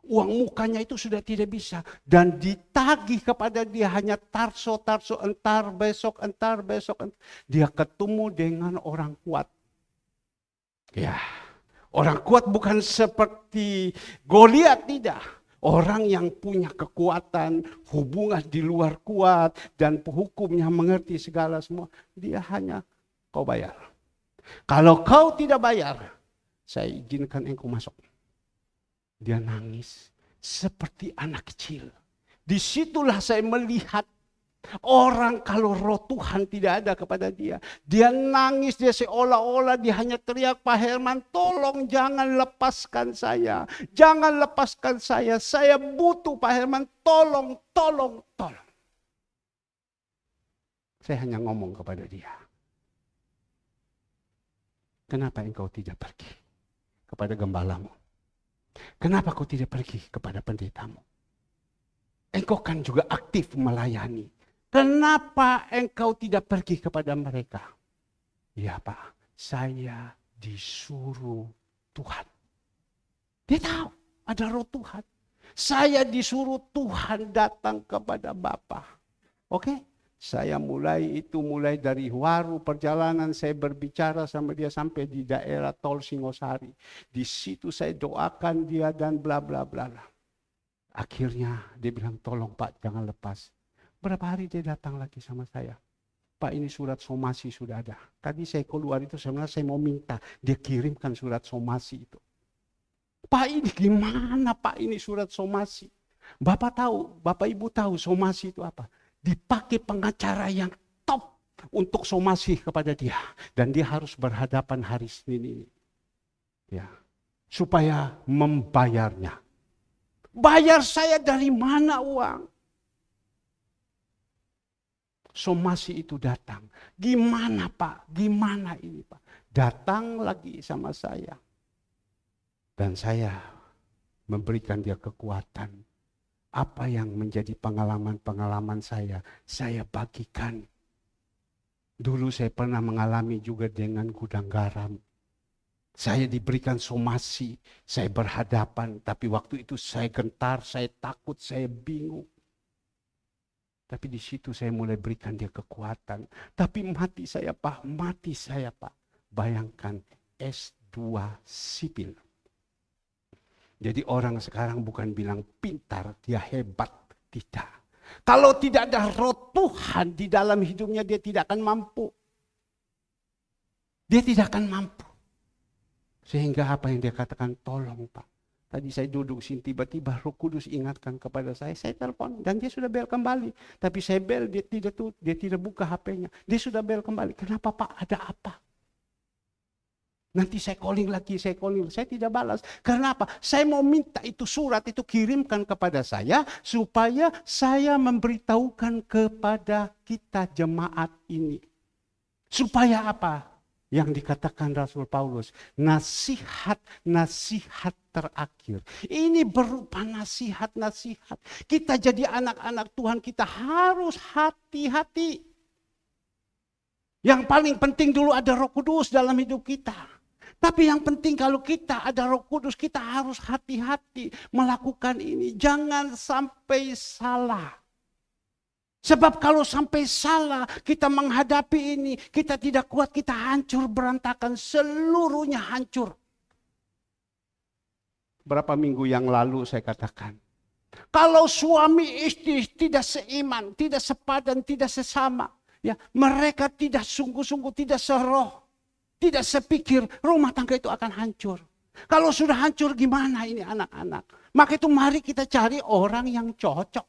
Uang mukanya itu sudah tidak bisa. Dan ditagih kepada dia hanya tarso, entar besok. Dia ketemu dengan orang kuat. Ya. Orang kuat bukan seperti Goliat, tidak. Orang yang punya kekuatan, hubungan di luar kuat, dan hukumnya mengerti segala semua. Dia hanya kau bayar. Kalau kau tidak bayar, saya izinkan engkau masuk. Dia nangis seperti anak kecil. Disitulah saya melihat orang kalau roh Tuhan tidak ada kepada dia. Dia nangis, dia seolah-olah dia hanya teriak, Pak Herman, tolong jangan lepaskan saya. Jangan lepaskan saya. Saya butuh Pak Herman, tolong. Saya hanya ngomong kepada dia. Kenapa engkau tidak pergi kepada gembalamu? Kenapa kau tidak pergi kepada pendetamu? Engkau kan juga aktif melayani. Kenapa engkau tidak pergi kepada mereka? Ya Pak, saya disuruh Tuhan. Dia tahu ada roh Tuhan. Saya disuruh Tuhan datang kepada Bapa. Oke? Saya mulai dari Waru perjalanan saya berbicara sama dia sampai di daerah Tol Singosari. Di situ saya doakan dia dan bla bla bla. Akhirnya dia bilang, tolong Pak jangan lepas. Berapa hari dia datang lagi sama saya. Pak ini surat somasi sudah ada. Tadi saya keluar itu sebenarnya saya mau minta. Dia kirimkan surat somasi itu. Pak ini gimana Pak ini surat somasi? Bapak tahu, Bapak Ibu tahu somasi itu apa? Dipakai pengacara yang top untuk somasi kepada dia. Dan dia harus berhadapan hari Senin ini. Ya, supaya membayarnya. Bayar saya dari mana uang? Somasi itu datang. Gimana Pak? Gimana ini Pak? Datang lagi sama saya. Dan saya memberikan dia kekuatan. Apa yang menjadi pengalaman-pengalaman saya bagikan. Dulu saya pernah mengalami juga dengan gudang garam. Saya diberikan somasi, saya berhadapan. Tapi waktu itu saya gentar, saya takut, saya bingung. Tapi di situ saya mulai berikan dia kekuatan. Tapi mati saya Pak. Bayangkan S2 sipil. Jadi orang sekarang bukan bilang pintar, dia hebat. Tidak. Kalau tidak ada roh Tuhan di dalam hidupnya, dia tidak akan mampu. Sehingga apa yang dia katakan, tolong Pak. Tadi saya duduk sini, tiba-tiba Roh Kudus ingatkan kepada saya telepon dan dia sudah bel kembali. Tapi saya bel, dia tidak buka HP-nya. Dia sudah bel kembali. Kenapa Pak? Ada apa? Nanti saya calling lagi. Saya tidak balas. Karena apa? Saya mau minta itu surat itu kirimkan kepada saya supaya saya memberitahukan kepada kita jemaat ini. Supaya apa? Yang dikatakan Rasul Paulus, nasihat terakhir. Ini berupa nasihat. Kita jadi anak-anak Tuhan, kita harus hati-hati. Yang paling penting dulu ada Roh Kudus dalam hidup kita. Tapi yang penting kalau kita ada Roh Kudus, kita harus hati-hati melakukan ini. Jangan sampai salah. Sebab kalau sampai salah, kita menghadapi ini, kita tidak kuat, kita hancur berantakan, seluruhnya hancur. berapa minggu yang lalu saya katakan, kalau suami istri tidak seiman, tidak sepadan, tidak sesama, ya, mereka tidak sungguh-sungguh, tidak seroh, tidak sepikir, rumah tangga itu akan hancur. Kalau sudah hancur gimana ini anak-anak? Maka itu mari kita cari orang yang cocok.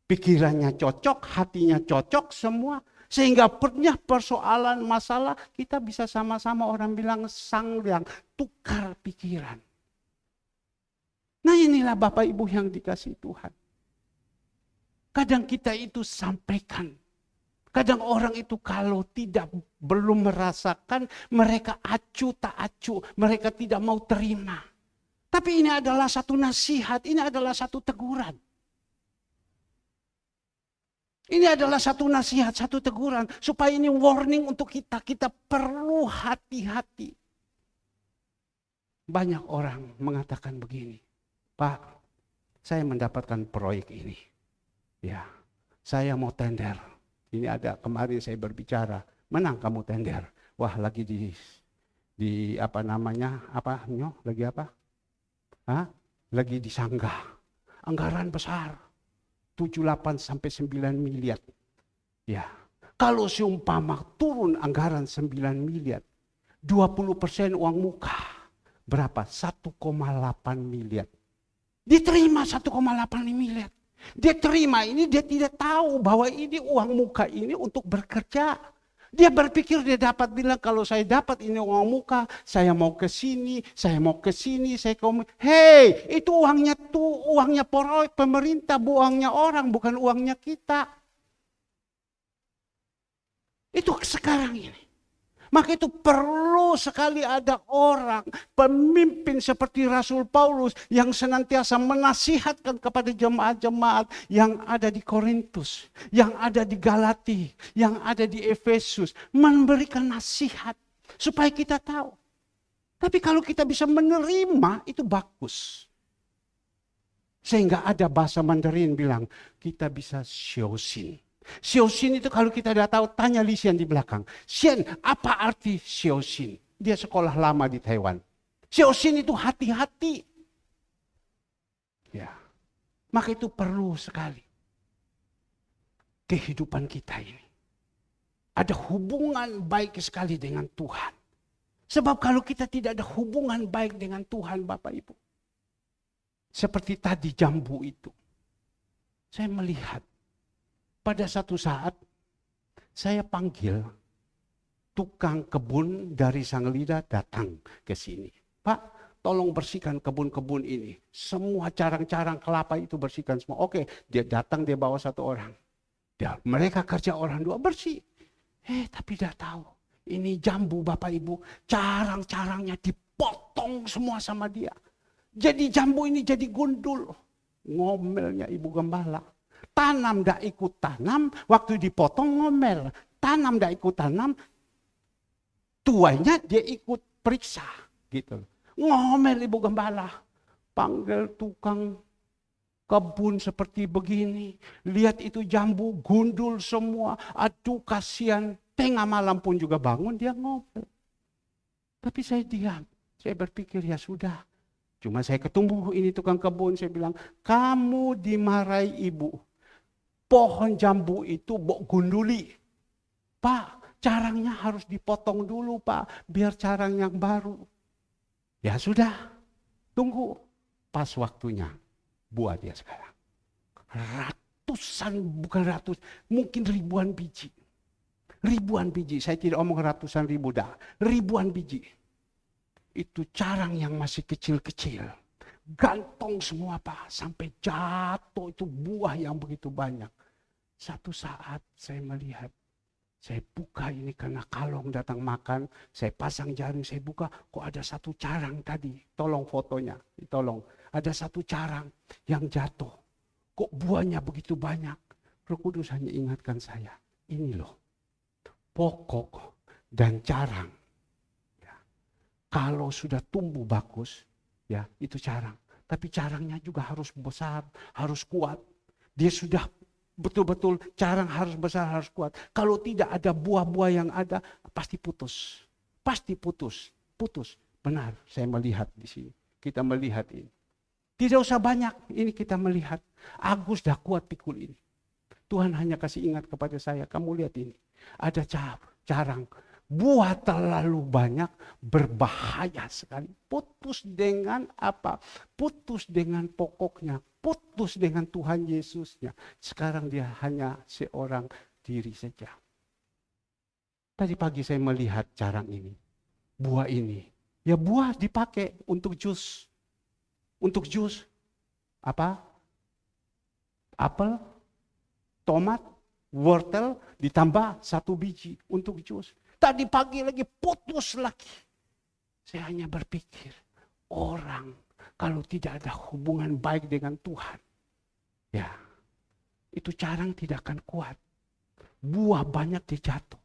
Pikirannya cocok, hatinya cocok semua. Sehingga pernah persoalan masalah kita bisa sama-sama orang bilang sanggang, tukar pikiran. Nah inilah Bapak Ibu yang dikasihi Tuhan. Kadang kita itu sampaikan. Kadang orang itu kalau tidak belum merasakan, mereka acuh tak acuh, mereka tidak mau terima. Tapi ini adalah satu nasihat, ini adalah satu teguran. Ini adalah satu nasihat, satu teguran. Supaya ini warning untuk kita. Kita perlu hati-hati. Banyak orang mengatakan begini. Pak, saya mendapatkan proyek ini. Ya, saya mau tender. Ini ada kemarin saya berbicara. Menang kamu tender. Wah, lagi di apa namanya? Apa? Lagi apa? Hah? Lagi disanggah. Anggaran besar. 78 sampai 9 miliar. Ya. Kalau seumpama turun anggaran 9 miliar, 20% uang muka. Berapa? 1,8 miliar. Diterima 1,8 miliar. Dia terima ini, dia tidak tahu bahwa ini uang muka ini untuk bekerja. Dia berpikir dia dapat bilang kalau saya dapat ini uang muka, saya mau ke sini, saya mau ke sini, saya ke Hei, itu uangnya proyek pemerintah, uangnya orang, bukan uangnya kita. Itu sekarang ini. Maka itu perlu sekali ada orang, pemimpin seperti Rasul Paulus yang senantiasa menasihatkan kepada jemaat-jemaat yang ada di Korintus, yang ada di Galati, yang ada di Efesus, memberikan nasihat supaya kita tahu. Tapi kalau kita bisa menerima itu bagus. Sehingga ada bahasa Mandarin bilang kita bisa xiaoxin. Xiaoxin itu kalau kita tidak tahu, tanya Li Xian di belakang. Xian, apa arti xiaoxin? Dia sekolah lama di Taiwan. Xiaoxin itu hati-hati. Ya. Maka itu perlu sekali. Kehidupan kita ini. Ada hubungan baik sekali dengan Tuhan. Sebab kalau kita tidak ada hubungan baik dengan Tuhan, Bapak Ibu. Seperti tadi jambu itu. Saya melihat. Pada satu saat, saya panggil tukang kebun dari Sanglida datang ke sini. Pak, tolong bersihkan kebun-kebun ini. Semua carang-carang kelapa itu bersihkan semua. Oke, dia datang, dia bawa satu orang. Mereka kerja orang dua bersih. Tapi dia tahu. Ini jambu Bapak Ibu, carang-carangnya dipotong semua sama dia. Jadi jambu ini jadi gundul. Ngomelnya Ibu Gembala. Tanam dak ikut tanam, waktu dipotong ngomel. Tanam dak ikut tanam, tuanya dia ikut periksa. Gitu. Ngomel Ibu Gembala. Panggil tukang kebun seperti begini. Lihat itu jambu gundul semua. Aduh kasihan. Tengah malam pun juga bangun dia ngomel. Tapi saya diam. Saya berpikir ya sudah. Cuma saya ketemu ini tukang kebun. Saya bilang kamu dimarahi ibu. Pohon jambu itu bok gunduli. Pak, carangnya harus dipotong dulu Pak. Biar carang yang baru. Ya sudah. Tunggu. Pas waktunya. Buat dia sekarang. Ratusan, bukan ratus. Mungkin ribuan biji. Ribuan biji. Saya tidak omong ratusan ribu dah. Ribuan biji. Itu carang yang masih kecil-kecil. Gantong semua Pak. Sampai jatuh itu buah yang begitu banyak. Satu saat saya melihat. Saya buka ini karena kalong datang makan. Saya pasang jaring, saya buka. Kok ada satu carang tadi. Tolong fotonya. Tolong. Ada satu carang yang jatuh. Kok buahnya begitu banyak. Roh Kudus hanya ingatkan saya. Ini loh. Pokok dan carang. Ya. Kalau sudah tumbuh bagus. Ya, itu carang. Tapi carangnya juga harus besar, harus kuat. Dia sudah betul-betul carang harus besar, harus kuat. Kalau tidak ada buah-buah yang ada, pasti putus. Pasti putus. Putus. Benar, saya melihat di sini. kita melihat ini. Tidak usah banyak, ini kita melihat. Agus dah kuat pikul ini. Tuhan hanya kasih ingat kepada saya, kamu lihat ini. Ada carang, buah terlalu banyak, berbahaya sekali. Putus dengan apa? Putus dengan pokoknya, putus dengan Tuhan Yesusnya. Sekarang dia hanya seorang diri saja. Tadi pagi saya melihat carang ini, buah ini. Ya buah dipakai untuk jus. Untuk jus, apa? Apel, tomat, wortel, ditambah 1 biji untuk jus. Tadi pagi lagi putus lagi. Saya hanya berpikir, orang kalau tidak ada hubungan baik dengan Tuhan, ya itu carang tidak akan kuat. Buah banyak dijatuh.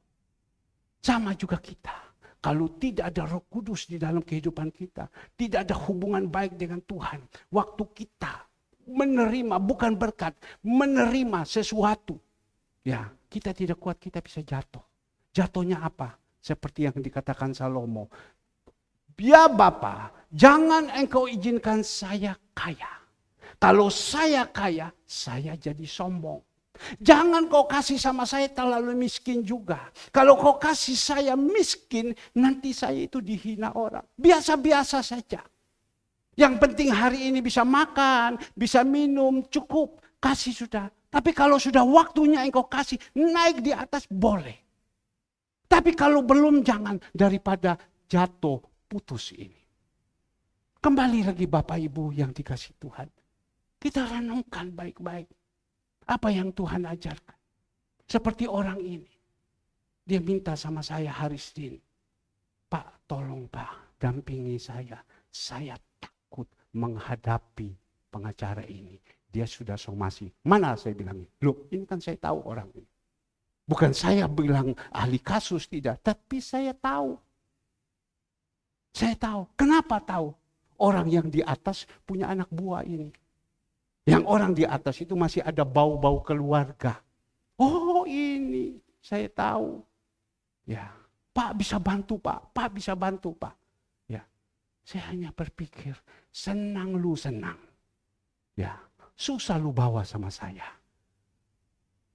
Sama juga kita. Kalau tidak ada Roh Kudus di dalam kehidupan kita, tidak ada hubungan baik dengan Tuhan, waktu kita menerima, bukan berkat, menerima sesuatu, ya kita tidak kuat, kita bisa jatuh. Jatuhnya apa? Seperti yang dikatakan Salomo, ya Bapa, jangan engkau izinkan saya kaya. Kalau saya kaya, saya jadi sombong. Jangan kau kasih sama saya terlalu miskin juga. Kalau kau kasih saya miskin, nanti saya itu dihina orang. Biasa-biasa saja. Yang penting hari ini bisa makan, bisa minum, cukup. Kasih sudah. Tapi kalau sudah waktunya engkau kasih, naik di atas boleh. Tapi kalau belum, jangan, daripada jatuh putus ini. Kembali lagi Bapak Ibu yang dikasih Tuhan. Kita renungkan baik-baik. Apa yang Tuhan ajarkan. Seperti orang ini. Dia minta sama saya hari Senin. Pak, tolong Pak, dampingi saya. Saya takut menghadapi pengacara ini. Dia sudah somasi. Mana saya bilang, loh ini kan saya tahu orang ini. Bukan saya bilang ahli kasus, tidak. Tapi saya tahu. Saya tahu. Kenapa tahu? Orang yang di atas punya anak buah ini. Yang orang di atas itu masih ada bau-bau keluarga. Oh ini, saya tahu. Ya, Pak bisa bantu Pak, Pak bisa bantu Pak. Ya, saya hanya berpikir, senang lu senang. Ya, susah lu bawa sama saya.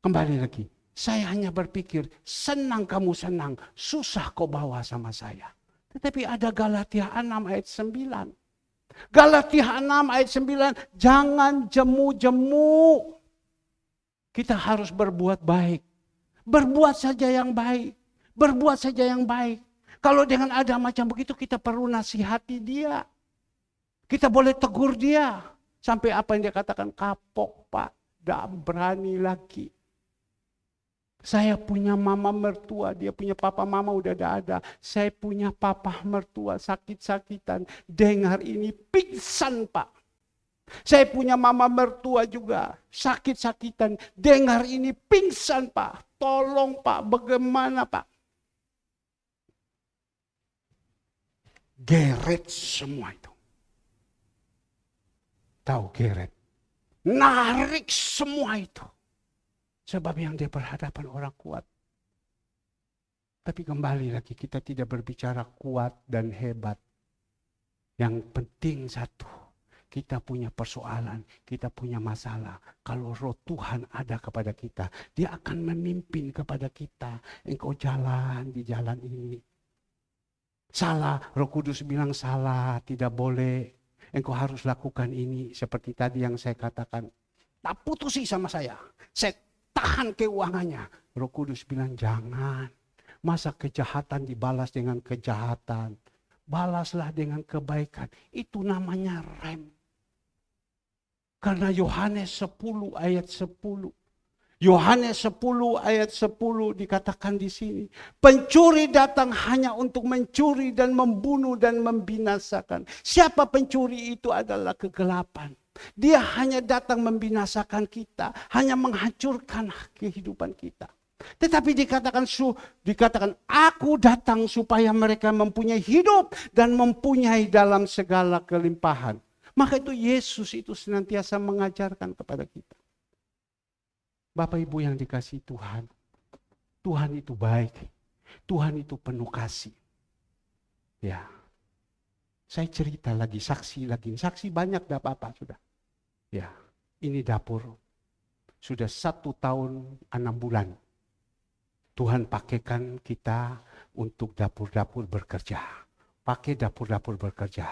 Kembali lagi, saya hanya berpikir, senang kamu senang, susah kau bawa sama saya. Tetapi ada Galatia 6 ayat 9. Galatia 6 ayat 9, jangan jemu-jemu. Kita harus berbuat baik. Berbuat saja yang baik. Berbuat saja yang baik. Kalau dengan ada macam begitu, kita perlu nasihati dia. Kita boleh tegur dia. Sampai apa yang dia katakan, kapok Pak, tidak berani lagi. Saya punya mama mertua, dia punya papa mama udah ada. Saya punya papa mertua sakit-sakitan. Dengar ini pingsan Pak. Saya punya mama mertua juga sakit-sakitan. Dengar ini pingsan Pak. Tolong Pak, bagaimana Pak? Geret semua itu. Tahu geret? Narik semua itu. Sebab yang dia berhadapan orang kuat. Tapi kembali lagi, kita tidak berbicara kuat dan hebat. Yang penting satu, kita punya persoalan, kita punya masalah. Kalau roh Tuhan ada kepada kita, dia akan memimpin kepada kita. Engkau jalan di jalan ini. Salah, Roh Kudus bilang salah, tidak boleh. Engkau harus lakukan ini. Seperti tadi yang saya katakan. Tak putusi sama saya. Saya tahan keuangannya. Roh Kudus bilang jangan. Masa kejahatan dibalas dengan kejahatan. Balaslah dengan kebaikan. Itu namanya rem. Karena Yohanes 10 ayat 10. Yohanes 10 ayat 10 dikatakan di sini. Pencuri datang hanya untuk mencuri dan membunuh dan membinasakan. Siapa pencuri itu adalah kegelapan. Dia hanya datang membinasakan kita, hanya menghancurkan kehidupan kita. Tetapi dikatakan aku datang supaya mereka mempunyai hidup dan mempunyai dalam segala kelimpahan. Maka itu Yesus itu senantiasa mengajarkan kepada kita. Bapak Ibu yang dikasihi Tuhan, Tuhan itu baik, Tuhan itu penuh kasih. Ya. Saya cerita lagi, saksi lagi. Saksi banyak, tidak apa-apa sudah. Ya, ini dapur. Sudah 1 tahun 6 bulan. Tuhan pakaikan kita untuk dapur-dapur bekerja. Pakai dapur-dapur bekerja.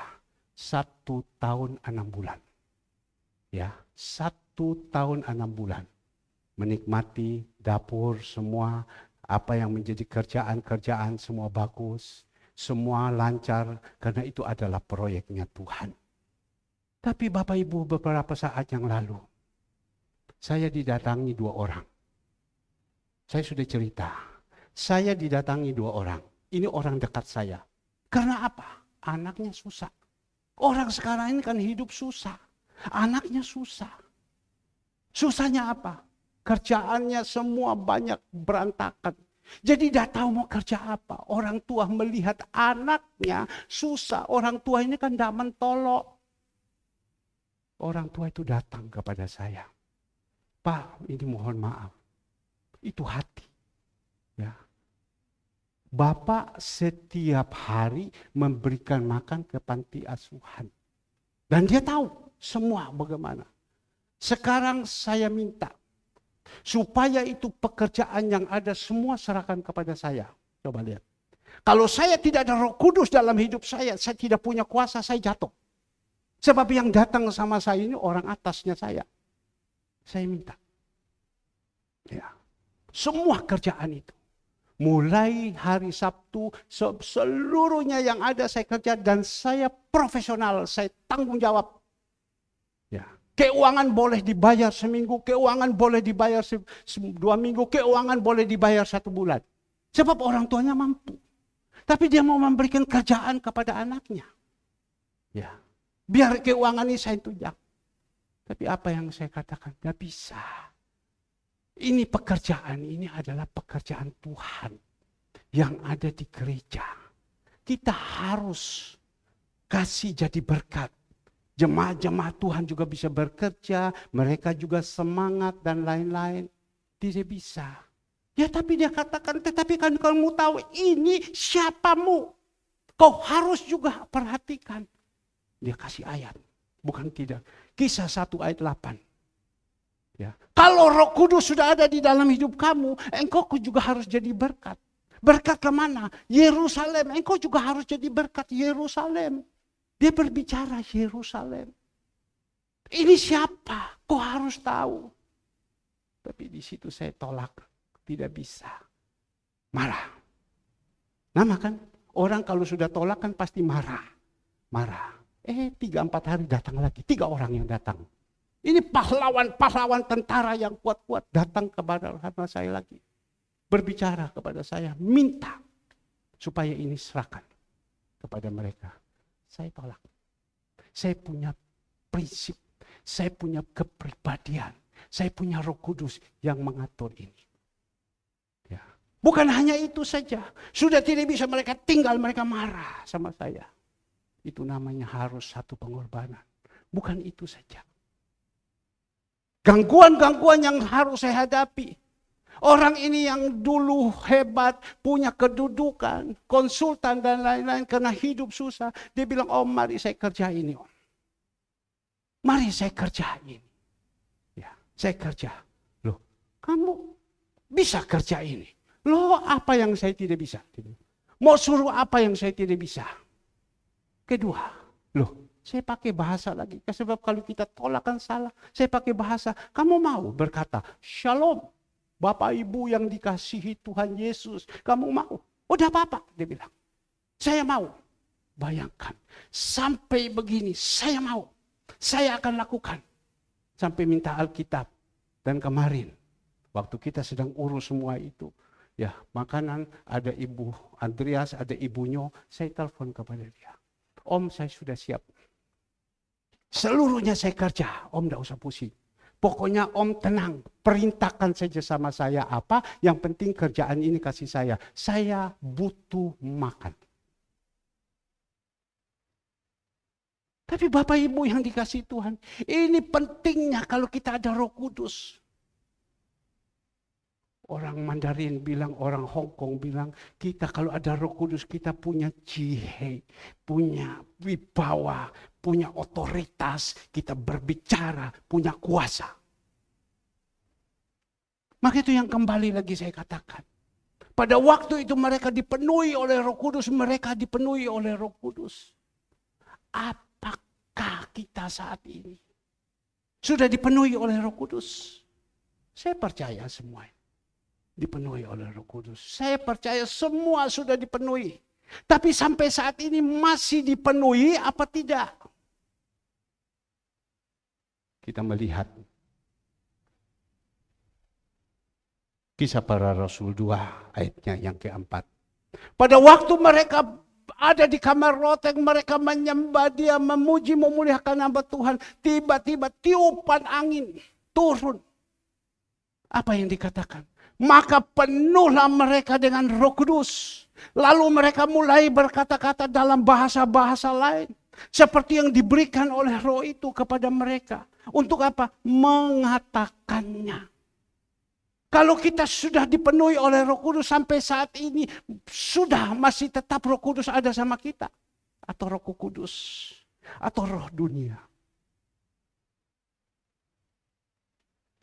1 tahun 6 bulan. Ya, 1 tahun 6 bulan. Menikmati dapur semua, apa yang menjadi kerjaan-kerjaan semua bagus. Semua lancar, karena itu adalah proyeknya Tuhan. Tapi Bapak Ibu, beberapa saat yang lalu, saya didatangi 2 orang. Saya sudah cerita, saya didatangi 2 orang. Ini orang dekat saya. Karena apa? Anaknya susah. Orang sekarang ini kan hidup susah. Anaknya susah. Susahnya apa? Kerjaannya semua banyak berantakan. Jadi tidak tahu mau kerja apa. Orang tua melihat anaknya susah. Orang tua ini kan tidak mentolok. Orang tua itu datang kepada saya. Pak, ini mohon maaf. Itu hati. Ya. Bapak setiap hari memberikan makan ke panti asuhan. Dan dia tahu semua bagaimana. Sekarang saya minta supaya itu pekerjaan yang ada semua serahkan kepada saya. Coba lihat. Kalau saya tidak ada Roh Kudus dalam hidup saya tidak punya kuasa, saya jatuh. Sebab yang datang sama saya ini orang atasnya saya. Saya minta. Ya. Semua kerjaan itu. Mulai hari Sabtu, seluruhnya yang ada saya kerja dan saya profesional, saya tanggung jawab. Ya. Keuangan boleh dibayar seminggu, keuangan boleh dibayar 2 minggu, keuangan boleh dibayar 1 bulan. Sebab orang tuanya mampu. Tapi dia mau memberikan kerjaan kepada anaknya. Ya, biar keuangan ini saya tunjang. Tapi apa yang saya katakan, tidak bisa. Ini pekerjaan, ini adalah pekerjaan Tuhan yang ada di gereja. Kita harus kasih jadi berkat. Jemaat-jemaat Tuhan juga bisa bekerja, mereka juga semangat dan lain-lain. Tidak bisa. Ya tapi dia katakan, tetapi kan kamu tahu ini siapamu. Kau harus juga perhatikan. Dia kasih ayat, bukan tidak. Kisah 1 ayat 8. Ya. Kalau Roh Kudus sudah ada di dalam hidup kamu, engkau juga harus jadi berkat. Berkat kemana? Yerusalem, engkau juga harus jadi berkat Yerusalem. Dia berbicara Yerusalem. Ini siapa? Kau harus tahu. Tapi di situ saya tolak. Tidak bisa. Marah. Nama kan? Orang kalau sudah tolak kan pasti marah. Marah. 3-4 hari datang lagi. 3 orang yang datang. Ini pahlawan-pahlawan tentara yang kuat-kuat datang kepada saya lagi. Berbicara kepada saya. Minta. Supaya ini serahkan kepada mereka. Saya tolak. Saya punya prinsip. Saya punya kepribadian. Saya punya Roh Kudus yang mengatur ini. Ya. Bukan hanya itu saja. Sudah tidak bisa mereka tinggal, mereka marah sama saya. Itu namanya harus satu pengorbanan. Bukan itu saja. Gangguan-gangguan yang harus saya hadapi. Orang ini yang dulu hebat, punya kedudukan, konsultan dan lain-lain karena hidup susah. Dia bilang, "Om, mari saya kerja ini, Om. Mari saya kerja ini." Ya, saya kerja. Loh, kamu bisa kerja ini? Loh, apa yang saya tidak bisa? Mau suruh apa yang saya tidak bisa? Kedua, loh, saya pakai bahasa lagi. Sebab kalau kita tolak kan salah. Saya pakai bahasa, kamu mau berkata, "Shalom. Bapak Ibu yang dikasihi Tuhan Yesus, kamu mau?" Udah apa-apa, dia bilang. Saya mau. Bayangkan, sampai begini, saya mau. Saya akan lakukan. Sampai minta Alkitab. Dan kemarin, waktu kita sedang urus semua itu, ya makanan, ada Ibu Andreas, ada ibunya, saya telepon kepada dia. "Om, saya sudah siap. Seluruhnya saya kerja, Om tidak usah pusing. Pokoknya Om tenang, perintahkan saja sama saya apa, yang penting kerjaan ini kasih saya. Saya butuh makan." Tapi Bapak Ibu yang dikasih Tuhan, ini pentingnya kalau kita ada Roh Kudus. Orang Mandarin bilang, orang Hong Kong bilang, kita kalau ada Roh Kudus kita punya jihe, punya wibawa, punya otoritas, kita berbicara, punya kuasa. Maka itu yang kembali lagi saya katakan. Pada waktu itu mereka dipenuhi oleh Roh Kudus, mereka dipenuhi oleh Roh Kudus. Apakah kita saat ini sudah dipenuhi oleh Roh Kudus? Saya percaya semua dipenuhi oleh Roh Kudus. Saya percaya semua sudah dipenuhi. Tapi sampai saat ini masih dipenuhi apa tidak? Kita melihat Kisah Para Rasul 2 ayatnya yang keempat. Pada waktu mereka ada di kamar loteng, mereka menyembah Dia, memuji, memuliakan nama Tuhan. Tiba-tiba tiupan angin turun. Apa yang dikatakan? Maka penuhlah mereka dengan Roh Kudus. Lalu mereka mulai berkata-kata dalam bahasa-bahasa lain. Seperti yang diberikan oleh Roh itu kepada mereka. Untuk apa? Mengatakannya. Kalau kita sudah dipenuhi oleh Roh Kudus sampai saat ini, sudah masih tetap Roh Kudus ada sama kita. Atau Roh Kudus. Atau roh dunia.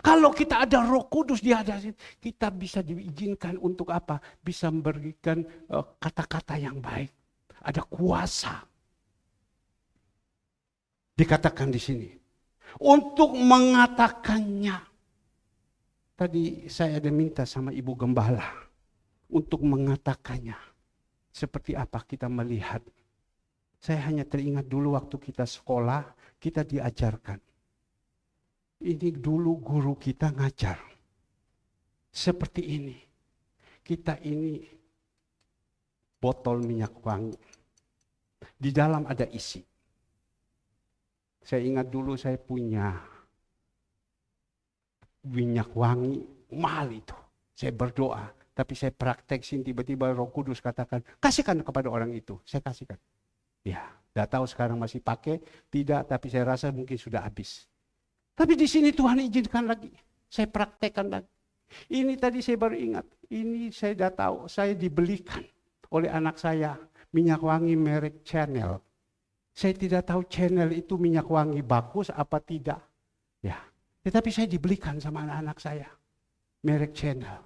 Kalau kita ada Roh Kudus di hadapan kita bisa diizinkan untuk apa? Bisa memberikan kata-kata yang baik. Ada kuasa. Dikatakan di sini. Untuk mengatakannya. Tadi saya ada minta sama Ibu Gembala. Untuk mengatakannya. Seperti apa kita melihat. Saya hanya teringat dulu waktu kita sekolah. Kita diajarkan. Ini dulu guru kita ngajar. Seperti ini. Kita ini botol minyak wangi. Di dalam ada isi. Saya ingat dulu saya punya minyak wangi mahal itu. Saya berdoa. Tapi saya prakteksin tiba-tiba Roh Kudus katakan, kasihkan kepada orang itu. Saya kasihkan. Ya, tidak tahu sekarang masih pakai. Tidak, tapi saya rasa mungkin sudah habis. Tapi di sini Tuhan izinkan lagi. Saya praktekkan lagi. Ini tadi saya baru ingat. Ini saya sudah tahu. Saya dibelikan oleh anak saya. Minyak wangi merek Chanel. Saya tidak tahu Chanel itu minyak wangi bagus apa tidak. Ya. Tetapi saya dibelikan sama anak-anak saya. Merek Chanel.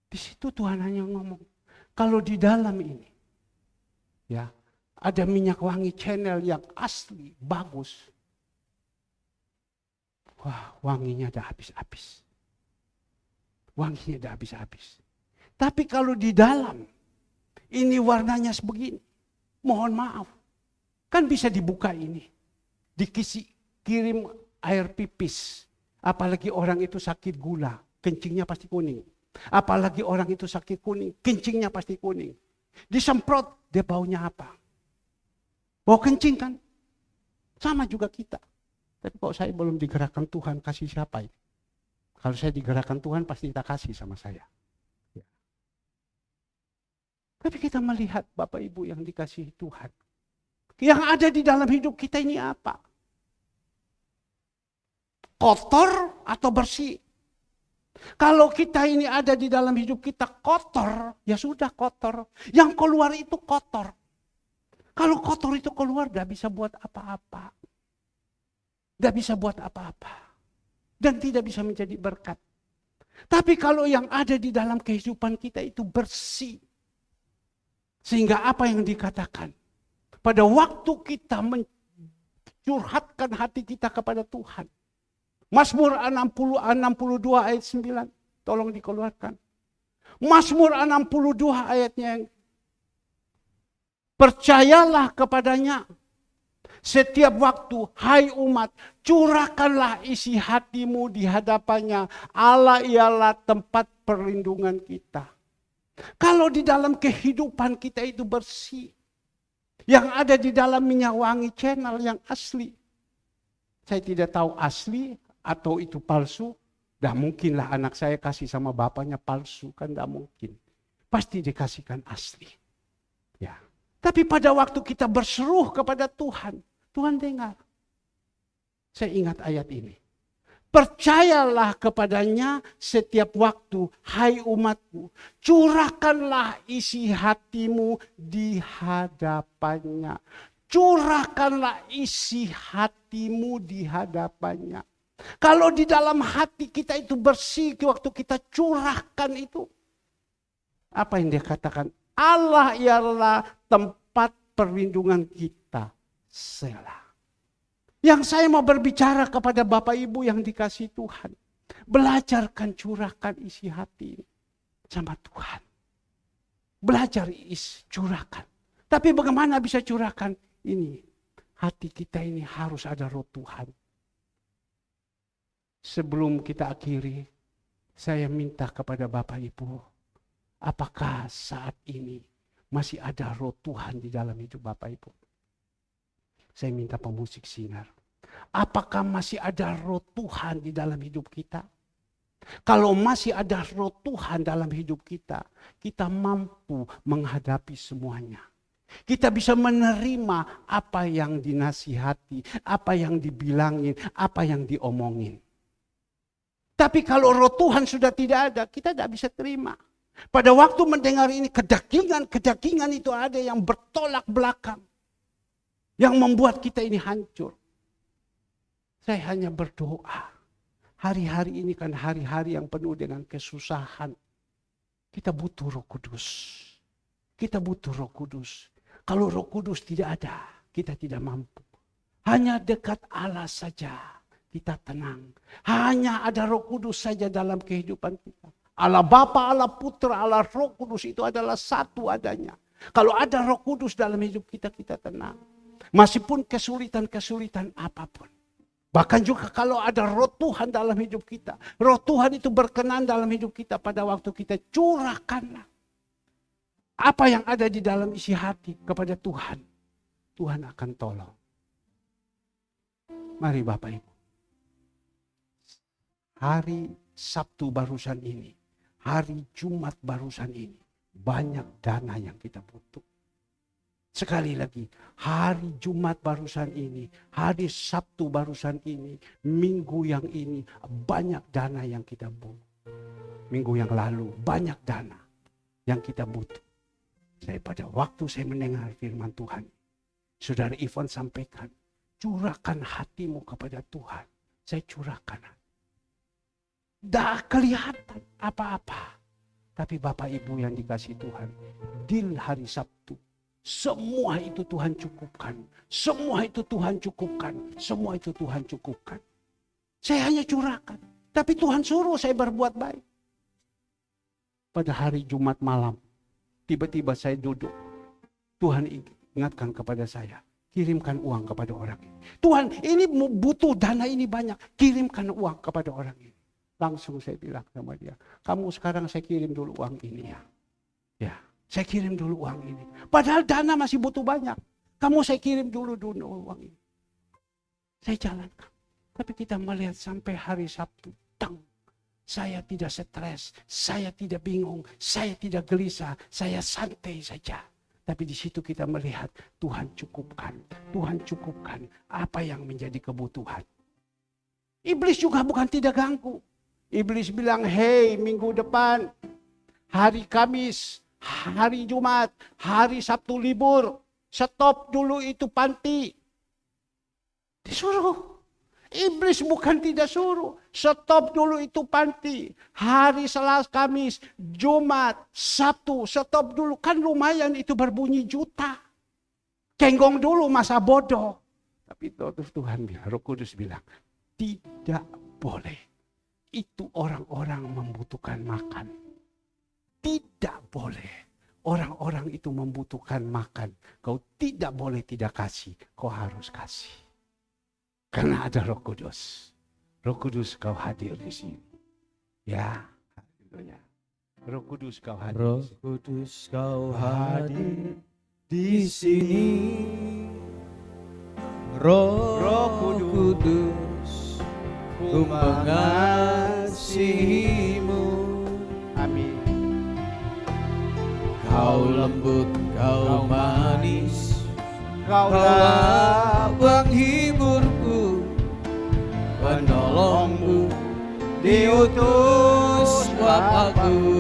Di situ Tuhan hanya ngomong. Kalau di dalam ini. Ya. Ada minyak wangi Chanel yang asli, bagus. Wah, wanginya udah habis-habis. Wanginya udah habis-habis. Tapi kalau di dalam, ini warnanya sebegini. Mohon maaf. Kan bisa dibuka ini. Kirim air pipis. Apalagi orang itu sakit gula. Kencingnya pasti kuning. Apalagi orang itu sakit kuning. Kencingnya pasti kuning. Disemprot, dia baunya apa? Bau kencing kan? Sama juga kita. Tapi kalau saya belum digerakkan Tuhan, kasih siapa itu? Kalau saya digerakkan Tuhan, pasti kita kasih sama saya. Ya. Tapi kita melihat Bapak Ibu yang dikasihi Tuhan. Yang ada di dalam hidup kita ini apa? Kotor atau bersih? Kalau kita ini ada di dalam hidup kita kotor, ya sudah kotor. Yang keluar itu kotor. Kalau kotor itu keluar, gak bisa buat apa-apa. Gak bisa buat apa-apa. Dan tidak bisa menjadi berkat. Tapi kalau yang ada di dalam kehidupan kita itu bersih. Sehingga apa yang dikatakan? Pada waktu kita mencurhatkan hati kita kepada Tuhan. Mazmur 62 ayat 9. Tolong dikeluarkan. Mazmur 62 ayatnya yang percayalah kepadanya. Setiap waktu, hai umat, curahkanlah isi hatimu di hadapannya. Allah ialah tempat perlindungan kita. Kalau di dalam kehidupan kita itu bersih. Yang ada di dalam minyak wangi Chanel yang asli. Saya tidak tahu asli atau itu palsu. Dah mungkinlah anak saya kasih sama bapaknya palsu. Kan dah mungkin. Pasti dikasihkan asli. Ya. Tapi pada waktu kita berseru kepada Tuhan. Tuhan dengar. Saya ingat ayat ini. Percayalah kepadanya setiap waktu, hai umatku. Curahkanlah isi hatimu di hadapannya. Curahkanlah isi hatimu di hadapannya. Kalau di dalam hati kita itu bersih, waktu kita curahkan itu, apa yang dia katakan? Allah ialah tempat perlindungan kita. Selah. Yang saya mau berbicara kepada Bapak Ibu yang dikasihi Tuhan. Belajarkan curahkan isi hati sama Tuhan. Belajar curahkan. Tapi bagaimana bisa curahkan ini? Hati kita ini harus ada roh Tuhan. Sebelum kita akhiri, saya minta kepada Bapak Ibu, apakah saat ini masih ada roh Tuhan di dalam hidup Bapak Ibu? Saya minta pemusik sinar. Apakah masih ada roh Tuhan di dalam hidup kita? Kalau masih ada roh Tuhan dalam hidup kita, kita mampu menghadapi semuanya. Kita bisa menerima apa yang dinasihati, apa yang dibilangin, apa yang diomongin. Tapi kalau roh Tuhan sudah tidak ada, kita tidak bisa terima. Pada waktu mendengar ini, kedagingan itu ada yang bertolak belakang. Yang membuat kita ini hancur. Saya hanya berdoa. Hari-hari ini kan hari-hari yang penuh dengan kesusahan. Kita butuh Roh Kudus. Kita butuh Roh Kudus. Kalau Roh Kudus tidak ada, kita tidak mampu. Hanya dekat Allah saja kita tenang. Hanya ada Roh Kudus saja dalam kehidupan kita. Allah Bapa, Allah Putra, Allah Roh Kudus itu adalah satu adanya. Kalau ada Roh Kudus dalam hidup kita, kita tenang. Meskipun kesulitan-kesulitan apapun. Bahkan juga kalau ada roh Tuhan dalam hidup kita. Roh Tuhan itu berkenan dalam hidup kita pada waktu kita curahkanlah. Apa yang ada di dalam isi hati kepada Tuhan. Tuhan akan tolong. Mari Bapak Ibu. Hari Sabtu barusan ini. Hari Jumat barusan ini. Banyak dana yang kita butuh. Sekali lagi, hari Jumat barusan ini, hari Sabtu barusan ini, minggu yang ini, banyak dana yang kita butuh. Minggu yang lalu, banyak dana yang kita butuh. Pada waktu saya mendengar firman Tuhan, Saudara Ivan sampaikan, curahkan hatimu kepada Tuhan. Saya curahkan. Tidak kelihatan apa-apa. Tapi Bapak Ibu yang dikasih Tuhan, di hari Sabtu, semua itu Tuhan cukupkan. Semua itu Tuhan cukupkan. Semua itu Tuhan cukupkan. Saya hanya curahkan. Tapi Tuhan suruh saya berbuat baik. Pada hari Jumat malam. Tiba-tiba saya duduk. Tuhan ingatkan kepada saya. Kirimkan uang kepada orang ini. Tuhan ini butuh dana ini banyak. Kirimkan uang kepada orang ini. Langsung saya bilang sama dia. Kamu sekarang saya kirim dulu uang ini ya. Ya. Saya kirim dulu uang ini. Padahal dana masih butuh banyak. Kamu saya kirim dulu uang ini. Saya jalankan. Tapi kita melihat sampai hari Sabtu. Saya tidak stres. Saya tidak bingung. Saya tidak gelisah. Saya santai saja. Tapi di situ kita melihat Tuhan cukupkan. Tuhan cukupkan apa yang menjadi kebutuhan. Iblis juga bukan tidak ganggu. Iblis bilang, hey minggu depan. Hari Kamis. Hari Jumat, hari Sabtu libur, stop dulu itu panti. Disuruh. Iblis bukan tidak suruh. Stop dulu itu panti. Hari Selasa, Kamis, Jumat, Sabtu, stop dulu. Kan lumayan itu berbunyi juta. Kenggong dulu masa bodoh. Tapi Tuhan bilang, Roh Kudus bilang, tidak boleh. Itu orang-orang membutuhkan makan. Tidak boleh. Orang-orang itu membutuhkan makan. Kau tidak boleh tidak kasih. Kau harus kasih. Karena ada Roh Kudus. Roh Kudus kau hadir di sini. Ya. Haleluya. Roh Kudus kau hadir. Roh Kudus kau hadir di sini. Roh Kudus ku mengasihimu. Amin. Kau lembut, kau manis, kaulah penghiburku, penolongku diutus Bapakku